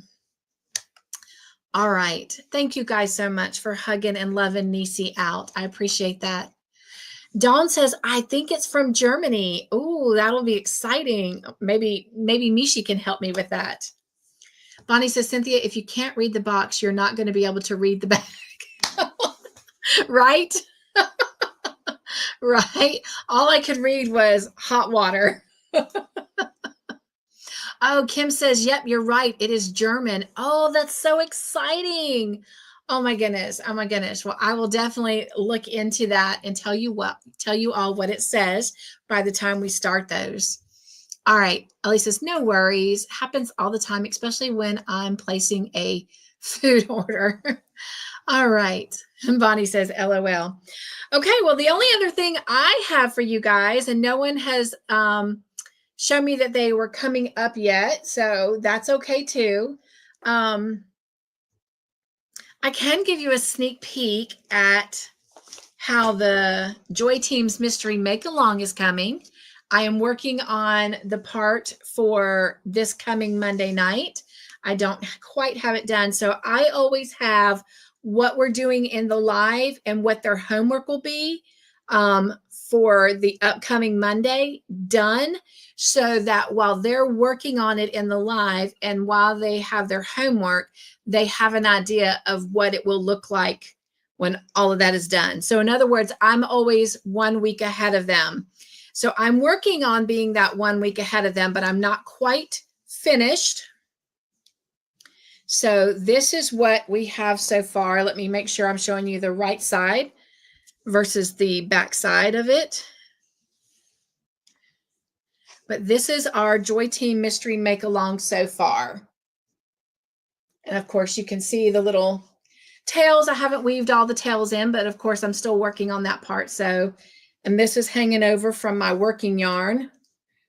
All right. Thank you guys so much for hugging and loving Nisi out. I appreciate that. Dawn says, I think it's from Germany. Oh, that'll be exciting. Maybe Mishi can help me with that. Bonnie says, Cynthia, if you can't read the box, you're not going to be able to read the bag. Right? Right? All I could read was hot water. Oh, Kim says, yep, you're right. It is German. Oh, that's so exciting. Oh my goodness. Oh my goodness. Well, I will definitely look into that and tell you all what it says by the time we start those. All right. Ellie says, no worries. Happens all the time, especially when I'm placing a food order. All right. And Bonnie says, LOL. Okay. Well, the only other thing I have for you guys, and no one has shown me that they were coming up yet, so that's okay too. I can give you a sneak peek at how the Joy Team's Mystery Make-Along is coming. I am working on the part for this coming Monday night. I don't quite have it done, so I always have what we're doing in the live and what their homework will be for the upcoming Monday done, so that while they're working on it in the live and while they have their homework, they have an idea of what it will look like when all of that is done. So in other words, I'm always 1 week ahead of them. So I'm working on being that 1 week ahead of them, but I'm not quite finished. So this is what we have so far. Let me make sure I'm showing you the right side versus the back side of it. But this is our Joy Team Mystery Make-Along so far. And of course, you can see the little tails. I haven't weaved all the tails in, but of course, I'm still working on that part. So, and this is hanging over from my working yarn.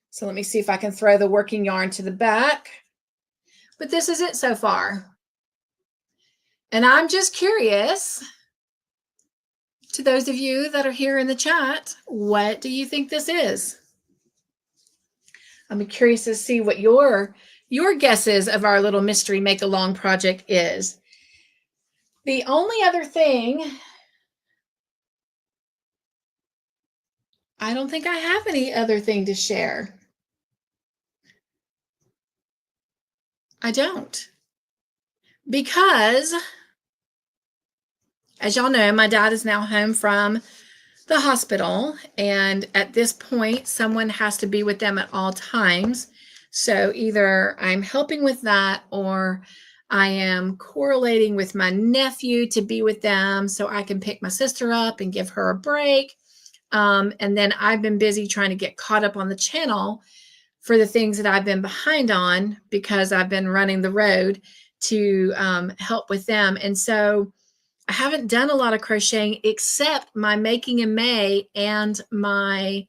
So let me see if I can throw the working yarn to the back. But this is it so far. And I'm just curious, to those of you that are here in the chat, what do you think this is? I'm curious to see what your guesses of our little mystery make-along project is. The only other thing, I don't think I have any other thing to share. I don't. Because, as y'all know, my dad is now home from the hospital, and at this point, someone has to be with them at all times. So either I'm helping with that, or I am correlating with my nephew to be with them so I can pick my sister up and give her a break. And then I've been busy trying to get caught up on the channel for the things that I've been behind on because I've been running the road to help with them. And so I haven't done a lot of crocheting except my Making in May and my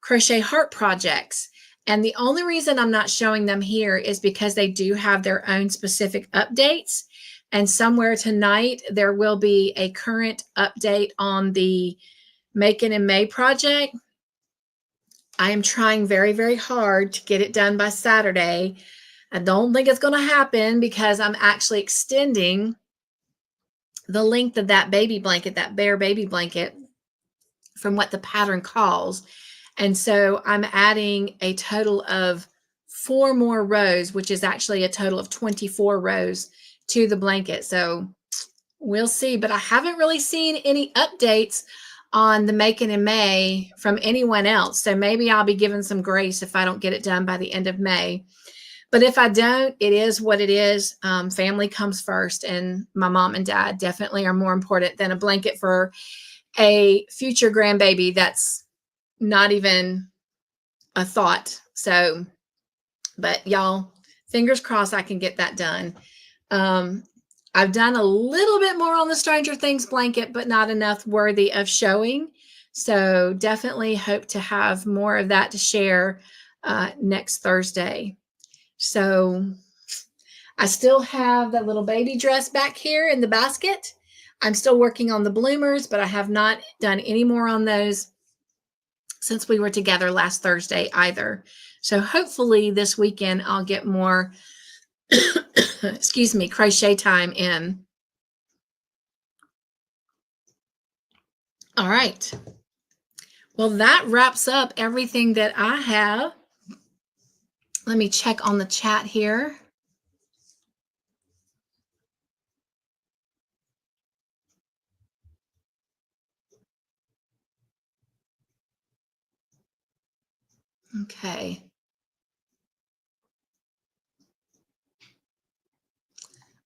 Crochet Heart projects. And the only reason I'm not showing them here is because they do have their own specific updates. And somewhere tonight, there will be a current update on the Making in May project. I am trying very, very hard to get it done by Saturday. I don't think it's going to happen because I'm actually extending the length of that baby blanket, that bare baby blanket, from what the pattern calls. And so I'm adding a total of 4 more rows, which is actually a total of 24 rows to the blanket. So we'll see, but I haven't really seen any updates on the Making in May from anyone else. So maybe I'll be given some grace if I don't get it done by the end of May. But if I don't, it is what it is. Family comes first, and my mom and dad definitely are more important than a blanket for a future grandbaby that's not even a thought. So, but y'all, fingers crossed I can get that done. I've done a little bit more on the Stranger Things blanket, but not enough worthy of showing. So definitely hope to have more of that to share next Thursday. So I still have that little baby dress back here in the basket. I'm still working on the bloomers, but I have not done any more on those since we were together last Thursday either. So hopefully this weekend I'll get more, excuse me, crochet time in. All right. Well, that wraps up everything that I have. Let me check on the chat here. Okay.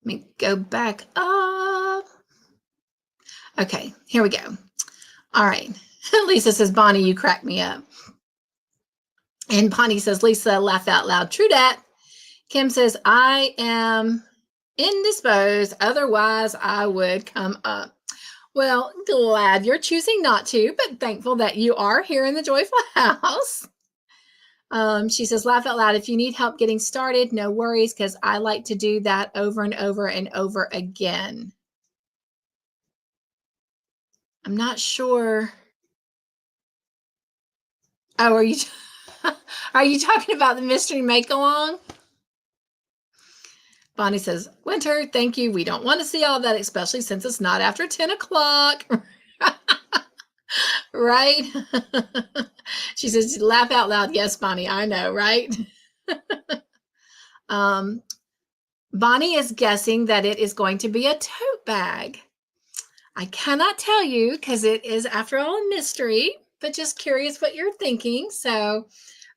Let me go back up. Okay, here we go. All right. Lisa says, Bonnie, you crack me up. And Bonnie says, Lisa, laugh out loud. True dat. Kim says, I am indisposed. Otherwise, I would come up. Well, glad you're choosing not to, but thankful that you are here in the Joyful House. She says, laugh out loud. If you need help getting started, no worries, because I like to do that over and over and over again. I'm not sure. Oh, are you talking about the mystery make-along? Bonnie says, Winter, thank you. We don't want to see all that, especially since it's not after 10 o'clock. Right? She says, laugh out loud. Yes, Bonnie, I know, right? Bonnie is guessing that it is going to be a tote bag. I cannot tell you because it is, after all, a mystery, but just curious what you're thinking. So,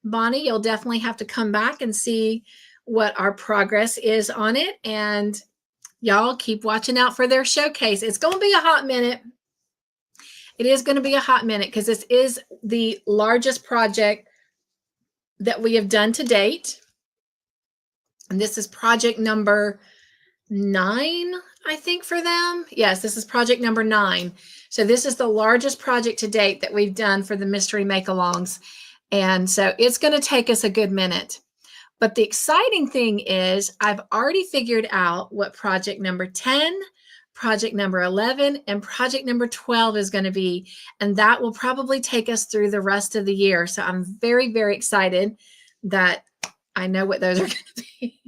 Bonnie, you'll definitely have to come back and see what our progress is on it. And y'all keep watching out for their showcase. It's going to be a hot minute. It is going to be a hot minute because this is the largest project that we have done to date. And this is project number 9, I think, for them. Yes, this is project number 9. So this is the largest project to date that we've done for the mystery make-alongs. And so it's going to take us a good minute. But the exciting thing is I've already figured out what project number 10, project number 11, and project number 12 is going to be. And that will probably take us through the rest of the year. So I'm very, very excited that I know what those are going to be.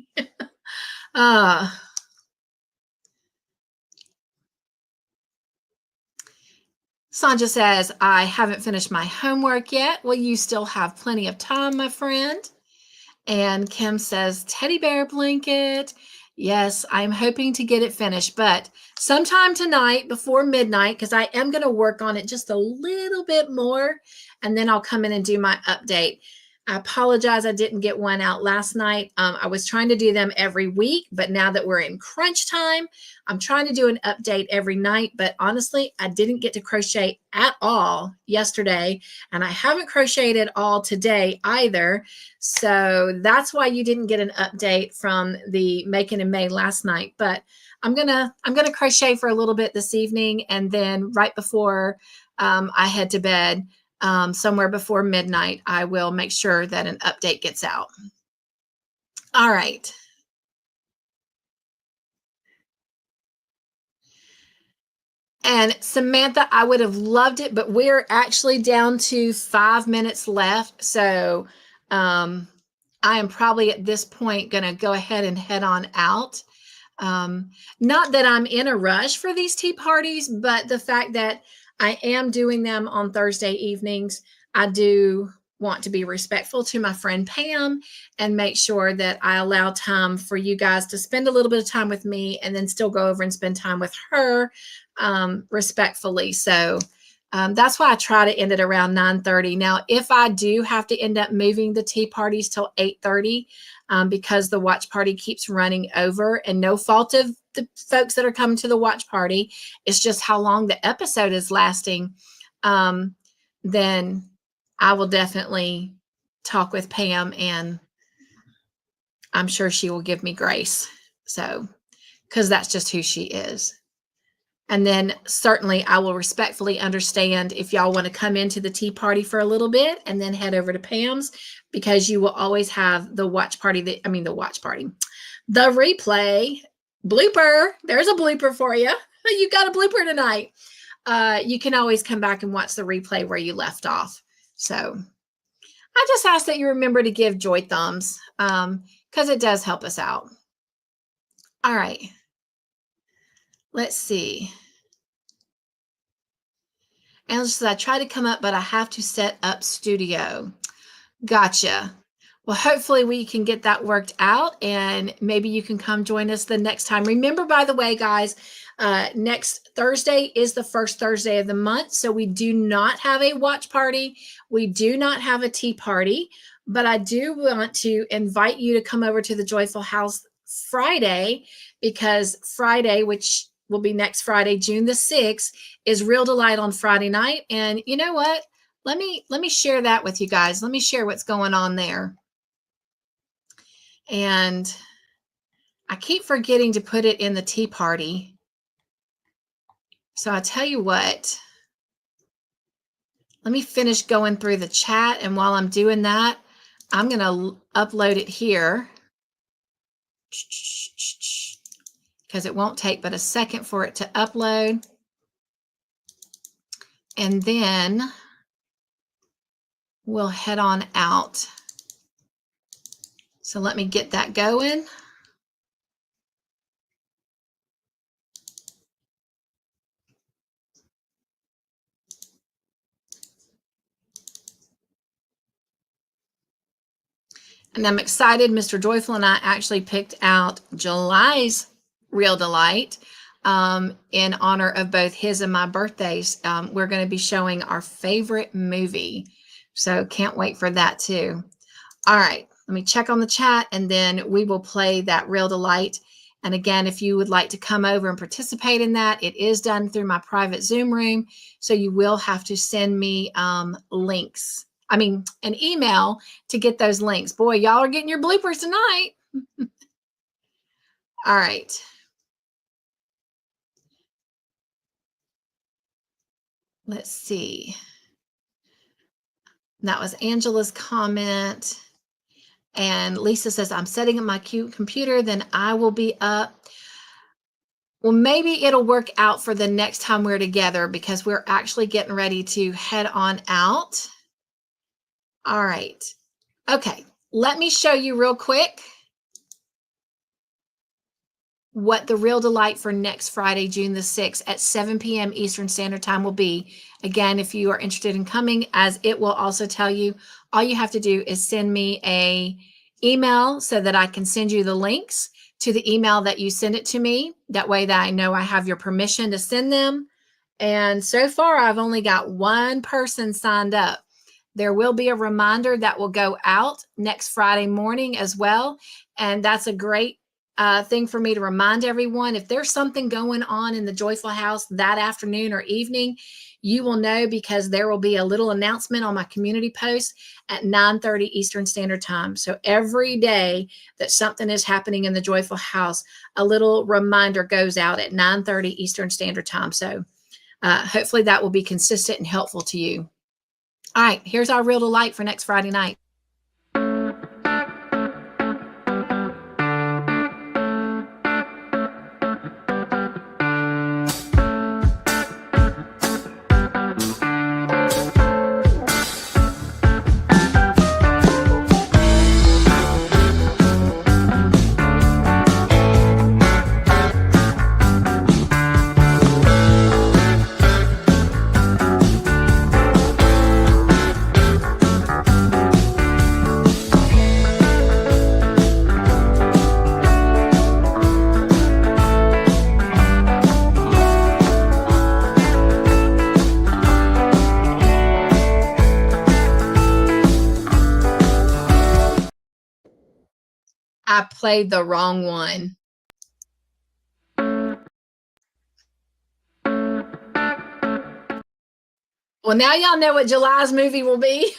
Sonja says, I haven't finished my homework yet. Well, you still have plenty of time, my friend. And Kim says, teddy bear blanket. Yes, I'm hoping to get it finished, but sometime tonight before midnight, because I am going to work on it just a little bit more, and then I'll come in and do my update. I apologize I didn't get one out last night. I was trying to do them every week, but now that we're in crunch time, I'm trying to do an update every night. But honestly, I didn't get to crochet at all yesterday, and I haven't crocheted at all today either. So that's why you didn't get an update from the Making in May last night. But I'm gonna crochet for a little bit this evening, and then right before I head to bed, somewhere before midnight, I will make sure that an update gets out. All right. And Samantha, I would have loved it, but we're actually down to 5 minutes left. So I am probably at this point going to go ahead and head on out. Not that I'm in a rush for these tea parties, but the fact that I am doing them on Thursday evenings, I do want to be respectful to my friend Pam and make sure that I allow time for you guys to spend a little bit of time with me and then still go over and spend time with her respectfully. So that's why I try to end it around 9:30. Now, if I do have to end up moving the tea parties till 8:30 because the watch party keeps running over, and no fault of the folks that are coming to the watch party, it's just how long the episode is lasting, then I will definitely talk with Pam, and I'm sure she will give me grace. So, because that's just who she is. And then certainly I will respectfully understand if y'all want to come into the tea party for a little bit and then head over to Pam's, because you will always have the watch party, the replay blooper. There's a blooper for you. You got a blooper tonight. You can always come back and watch the replay where you left off. So I just ask that you remember to give joy thumbs because it does help us out. All right. Let's see. Angela says, I try to come up, but I have to set up studio. Gotcha. Well, hopefully we can get that worked out, and maybe you can come join us the next time. Remember, by the way, guys, next Thursday is the first Thursday of the month, so we do not have a watch party. We do not have a tea party, but I do want to invite you to come over to the Joyful House Friday, because Friday, which will be next Friday, June the 6th, is Real Delight on Friday night. And you know what? Let me share that with you guys. Let me share what's going on there. And I keep forgetting to put it in the tea party. So I'll tell you what, let me finish going through the chat. And while I'm doing that, I'm going to upload it here, because it won't take but a second for it to upload. And then we'll head on out. So let me get that going. And I'm excited. Mr. Joyful and I actually picked out July's Real Delight in honor of both his and my birthdays. We're going to be showing our favorite movie. So can't wait for that too. All right, let me check on the chat, and then we will play that Real Delight. And again, if you would like to come over and participate in that, it is done through my private Zoom room. So you will have to send me links. I mean, an email to get those links. Boy, y'all are getting your bloopers tonight. All right. Let's see. That was Angela's comment. And Lisa says, I'm setting up my cute computer, then I will be up. Well, maybe it'll work out for the next time we're together, because we're actually getting ready to head on out. All right. Okay. Let me show you real quick what the Real Delight for next Friday, June the 6th at 7 p.m. Eastern Standard Time will be. Again, if you are interested in coming, as it will also tell you, all you have to do is send me an email so that I can send you the links to the email that you send it to me. That way that I know I have your permission to send them. And so far, I've only got one person signed up. There will be a reminder that will go out next Friday morning as well. And that's a great thing for me to remind everyone. If there's something going on in the Joyful House that afternoon or evening, you will know, because there will be a little announcement on my community post at 9:30 Eastern Standard Time. So every day that something is happening in the Joyful House, a little reminder goes out at 9:30 Eastern Standard Time. So hopefully that will be consistent and helpful to you. All right, here's our Real Delight for next Friday night. I played the wrong one. Well, now y'all know what July's movie will be.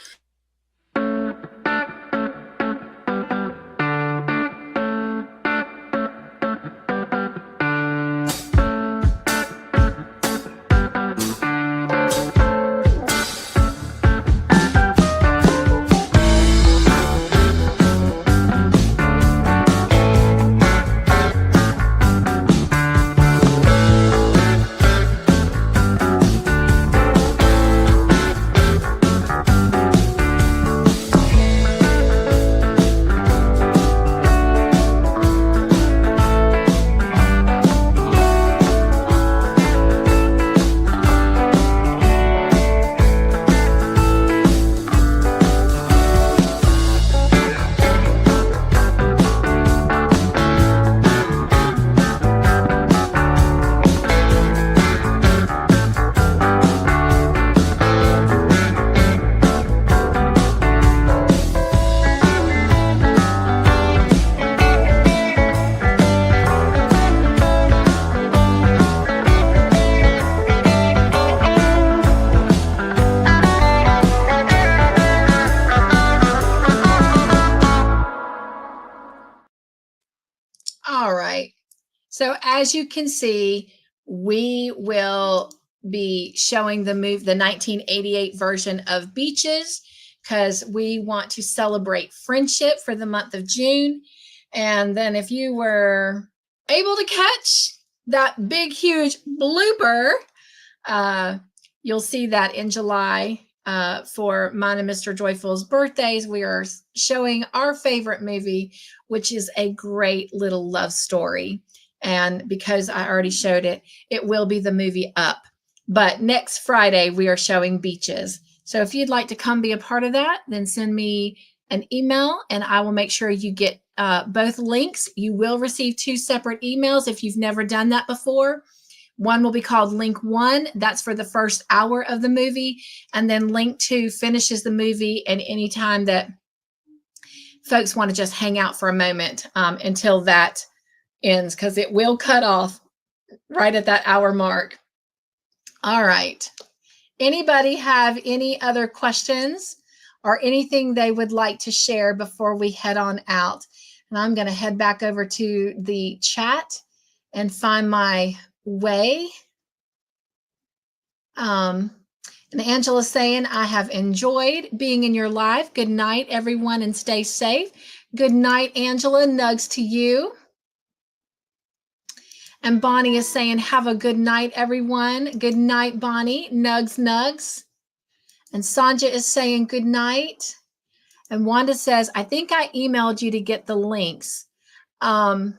All right. So as you can see, we will be showing the 1988 version of Beaches, because we want to celebrate friendship for the month of June. And then if you were able to catch that big, huge blooper, you'll see that in July for mine and Mr. Joyful's birthdays, we are showing our favorite movie, which is a great little love story. And because I already showed it, it will be the movie Up. But next Friday, we are showing Beaches. So if you'd like to come be a part of that, then send me an email and I will make sure you get both links. You will receive 2 separate emails if you've never done that before. One will be called Link 1. That's for the first hour of the movie. And then Link 2 finishes the movie, and anytime that folks want to just hang out for a moment until that ends, because it will cut off right at that hour mark. All right. Anybody have any other questions or anything they would like to share before we head on out? And I'm going to head back over to the chat and find my way. And Angela's saying, I have enjoyed being in your live. Good night, everyone, and stay safe. Good night, Angela. Nugs to you. And Bonnie is saying, have a good night, everyone. Good night, Bonnie. Nugs, nugs. And Sonja is saying good night. And Wanda says, I think I emailed you to get the links. I've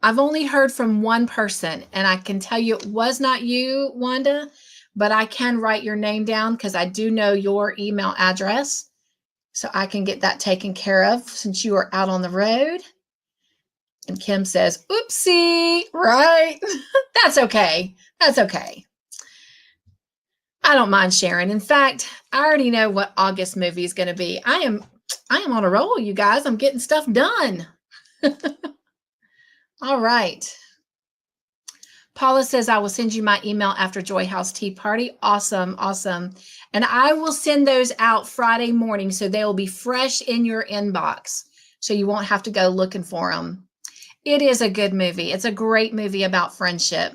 only heard from one person, and I can tell you it was not you, Wanda, but I can write your name down because I do know your email address. So I can get that taken care of since you are out on the road. And Kim says, oopsie, right? That's okay. That's okay. I don't mind sharing. In fact, I already know what August movie is going to be. I am on a roll, you guys. I'm getting stuff done. All right. Paula says, I will send you my email after Joy House Tea Party. Awesome, awesome. And I will send those out Friday morning, so they will be fresh in your inbox, so you won't have to go looking for them. It is a good movie. It's a great movie about friendship.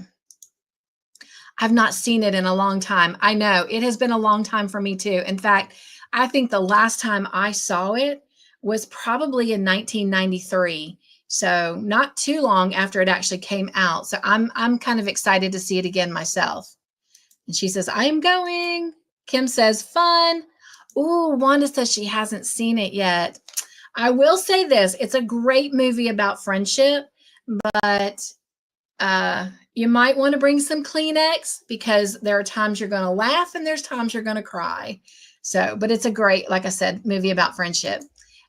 I've not seen it in a long time. I know it has been a long time for me too. In fact, I think the last time I saw it was probably in 1993. So not too long after it actually came out. So I'm kind of excited to see it again myself. And she says, I am going. Kim says, fun. Ooh, Wanda says she hasn't seen it yet. I will say this. It's a great movie about friendship, but you might want to bring some Kleenex because there are times you're going to laugh and there's times you're going to cry. So, but it's a great, like I said, movie about friendship.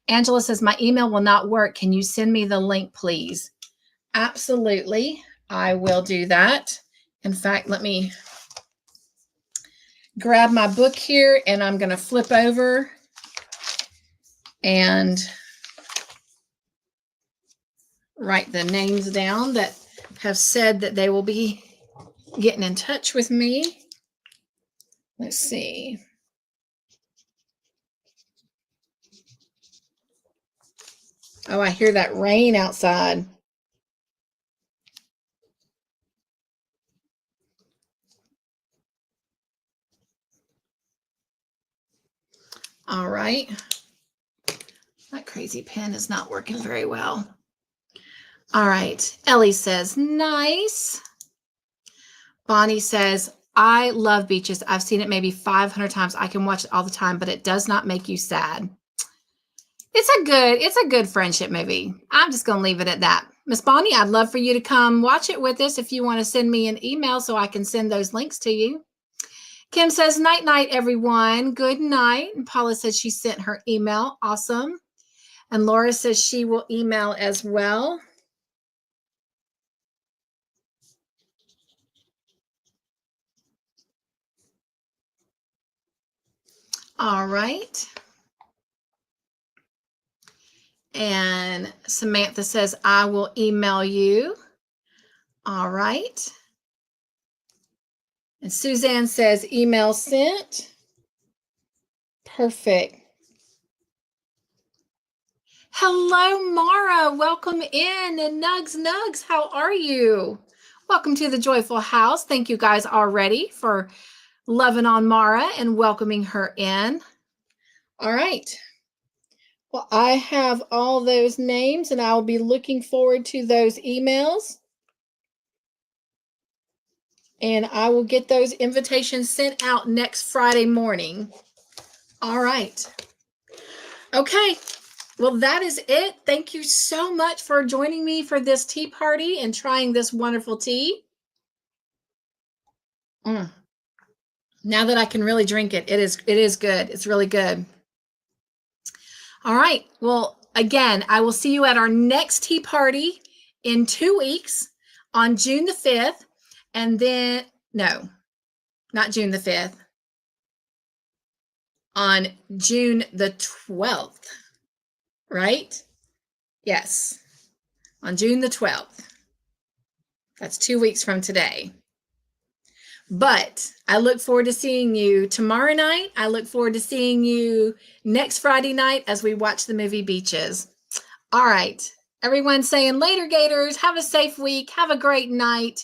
Angela says, my email will not work. Can you send me the link, please? Absolutely. I will do that. In fact, let me grab my book here and I'm going to flip over and write the names down that have said that they will be getting in touch with me. Let's see. Oh, I hear that rain outside. All right. That crazy pen is not working very well. All right. Ellie says, nice. Bonnie says, I love beaches. I've seen it maybe 500 times. I can watch it all the time, but it does not make you sad. It's a good friendship movie. I'm just going to leave it at that. Miss Bonnie, I'd love for you to come watch it with us if you want to send me an email so I can send those links to you. Kim says, night, night, everyone. Good night. And Paula says she sent her email. Awesome. And Laura says she will email as well. All right. And Samantha says, I will email you. All right. And Suzanne says, email sent. Perfect. Hello, Mara. Welcome in. And Nugs, how are you? Welcome to the Joyful House. Thank you guys already for loving on Mara and welcoming her in. All right. Well, I have all those names and I'll be looking forward to those emails. And I will get those invitations sent out next Friday morning. All right. Okay. Well, that is it. Thank you so much for joining me for this tea party and trying this wonderful tea. Now that I can really drink it, it is good. It's really good. All right. Well, again, I will see you at our next tea party in 2 weeks on June the 5th. And then, no, not June the 5th. On June the 12th, right? Yes, on June the 12th. That's 2 weeks from today. But I look forward to seeing you tomorrow night. I look forward to seeing you next Friday night as we watch the movie Beaches. All right. Everyone saying later, Gators. Have a safe week. Have a great night.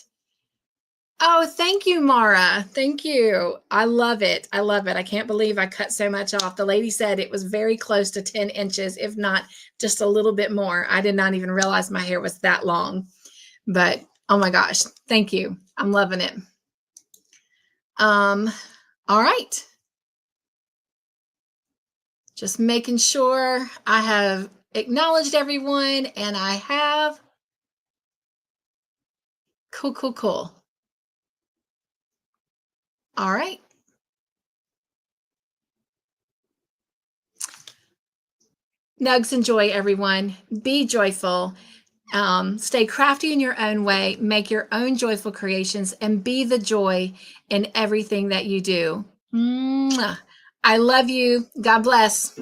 Oh, thank you, Mara. Thank you. I love it. I love it. I can't believe I cut so much off. The lady said it was very close to 10 inches, if not just a little bit more. I did not even realize my hair was that long. But, oh my gosh. Thank you. I'm loving it. All right. Just making sure I have acknowledged everyone, and I have. Cool, cool, cool. All right. Nugs and joy, everyone. Be joyful. Stay crafty in your own way. Make your own joyful creations and be the joy in everything that you do. Mwah. I love you. God bless.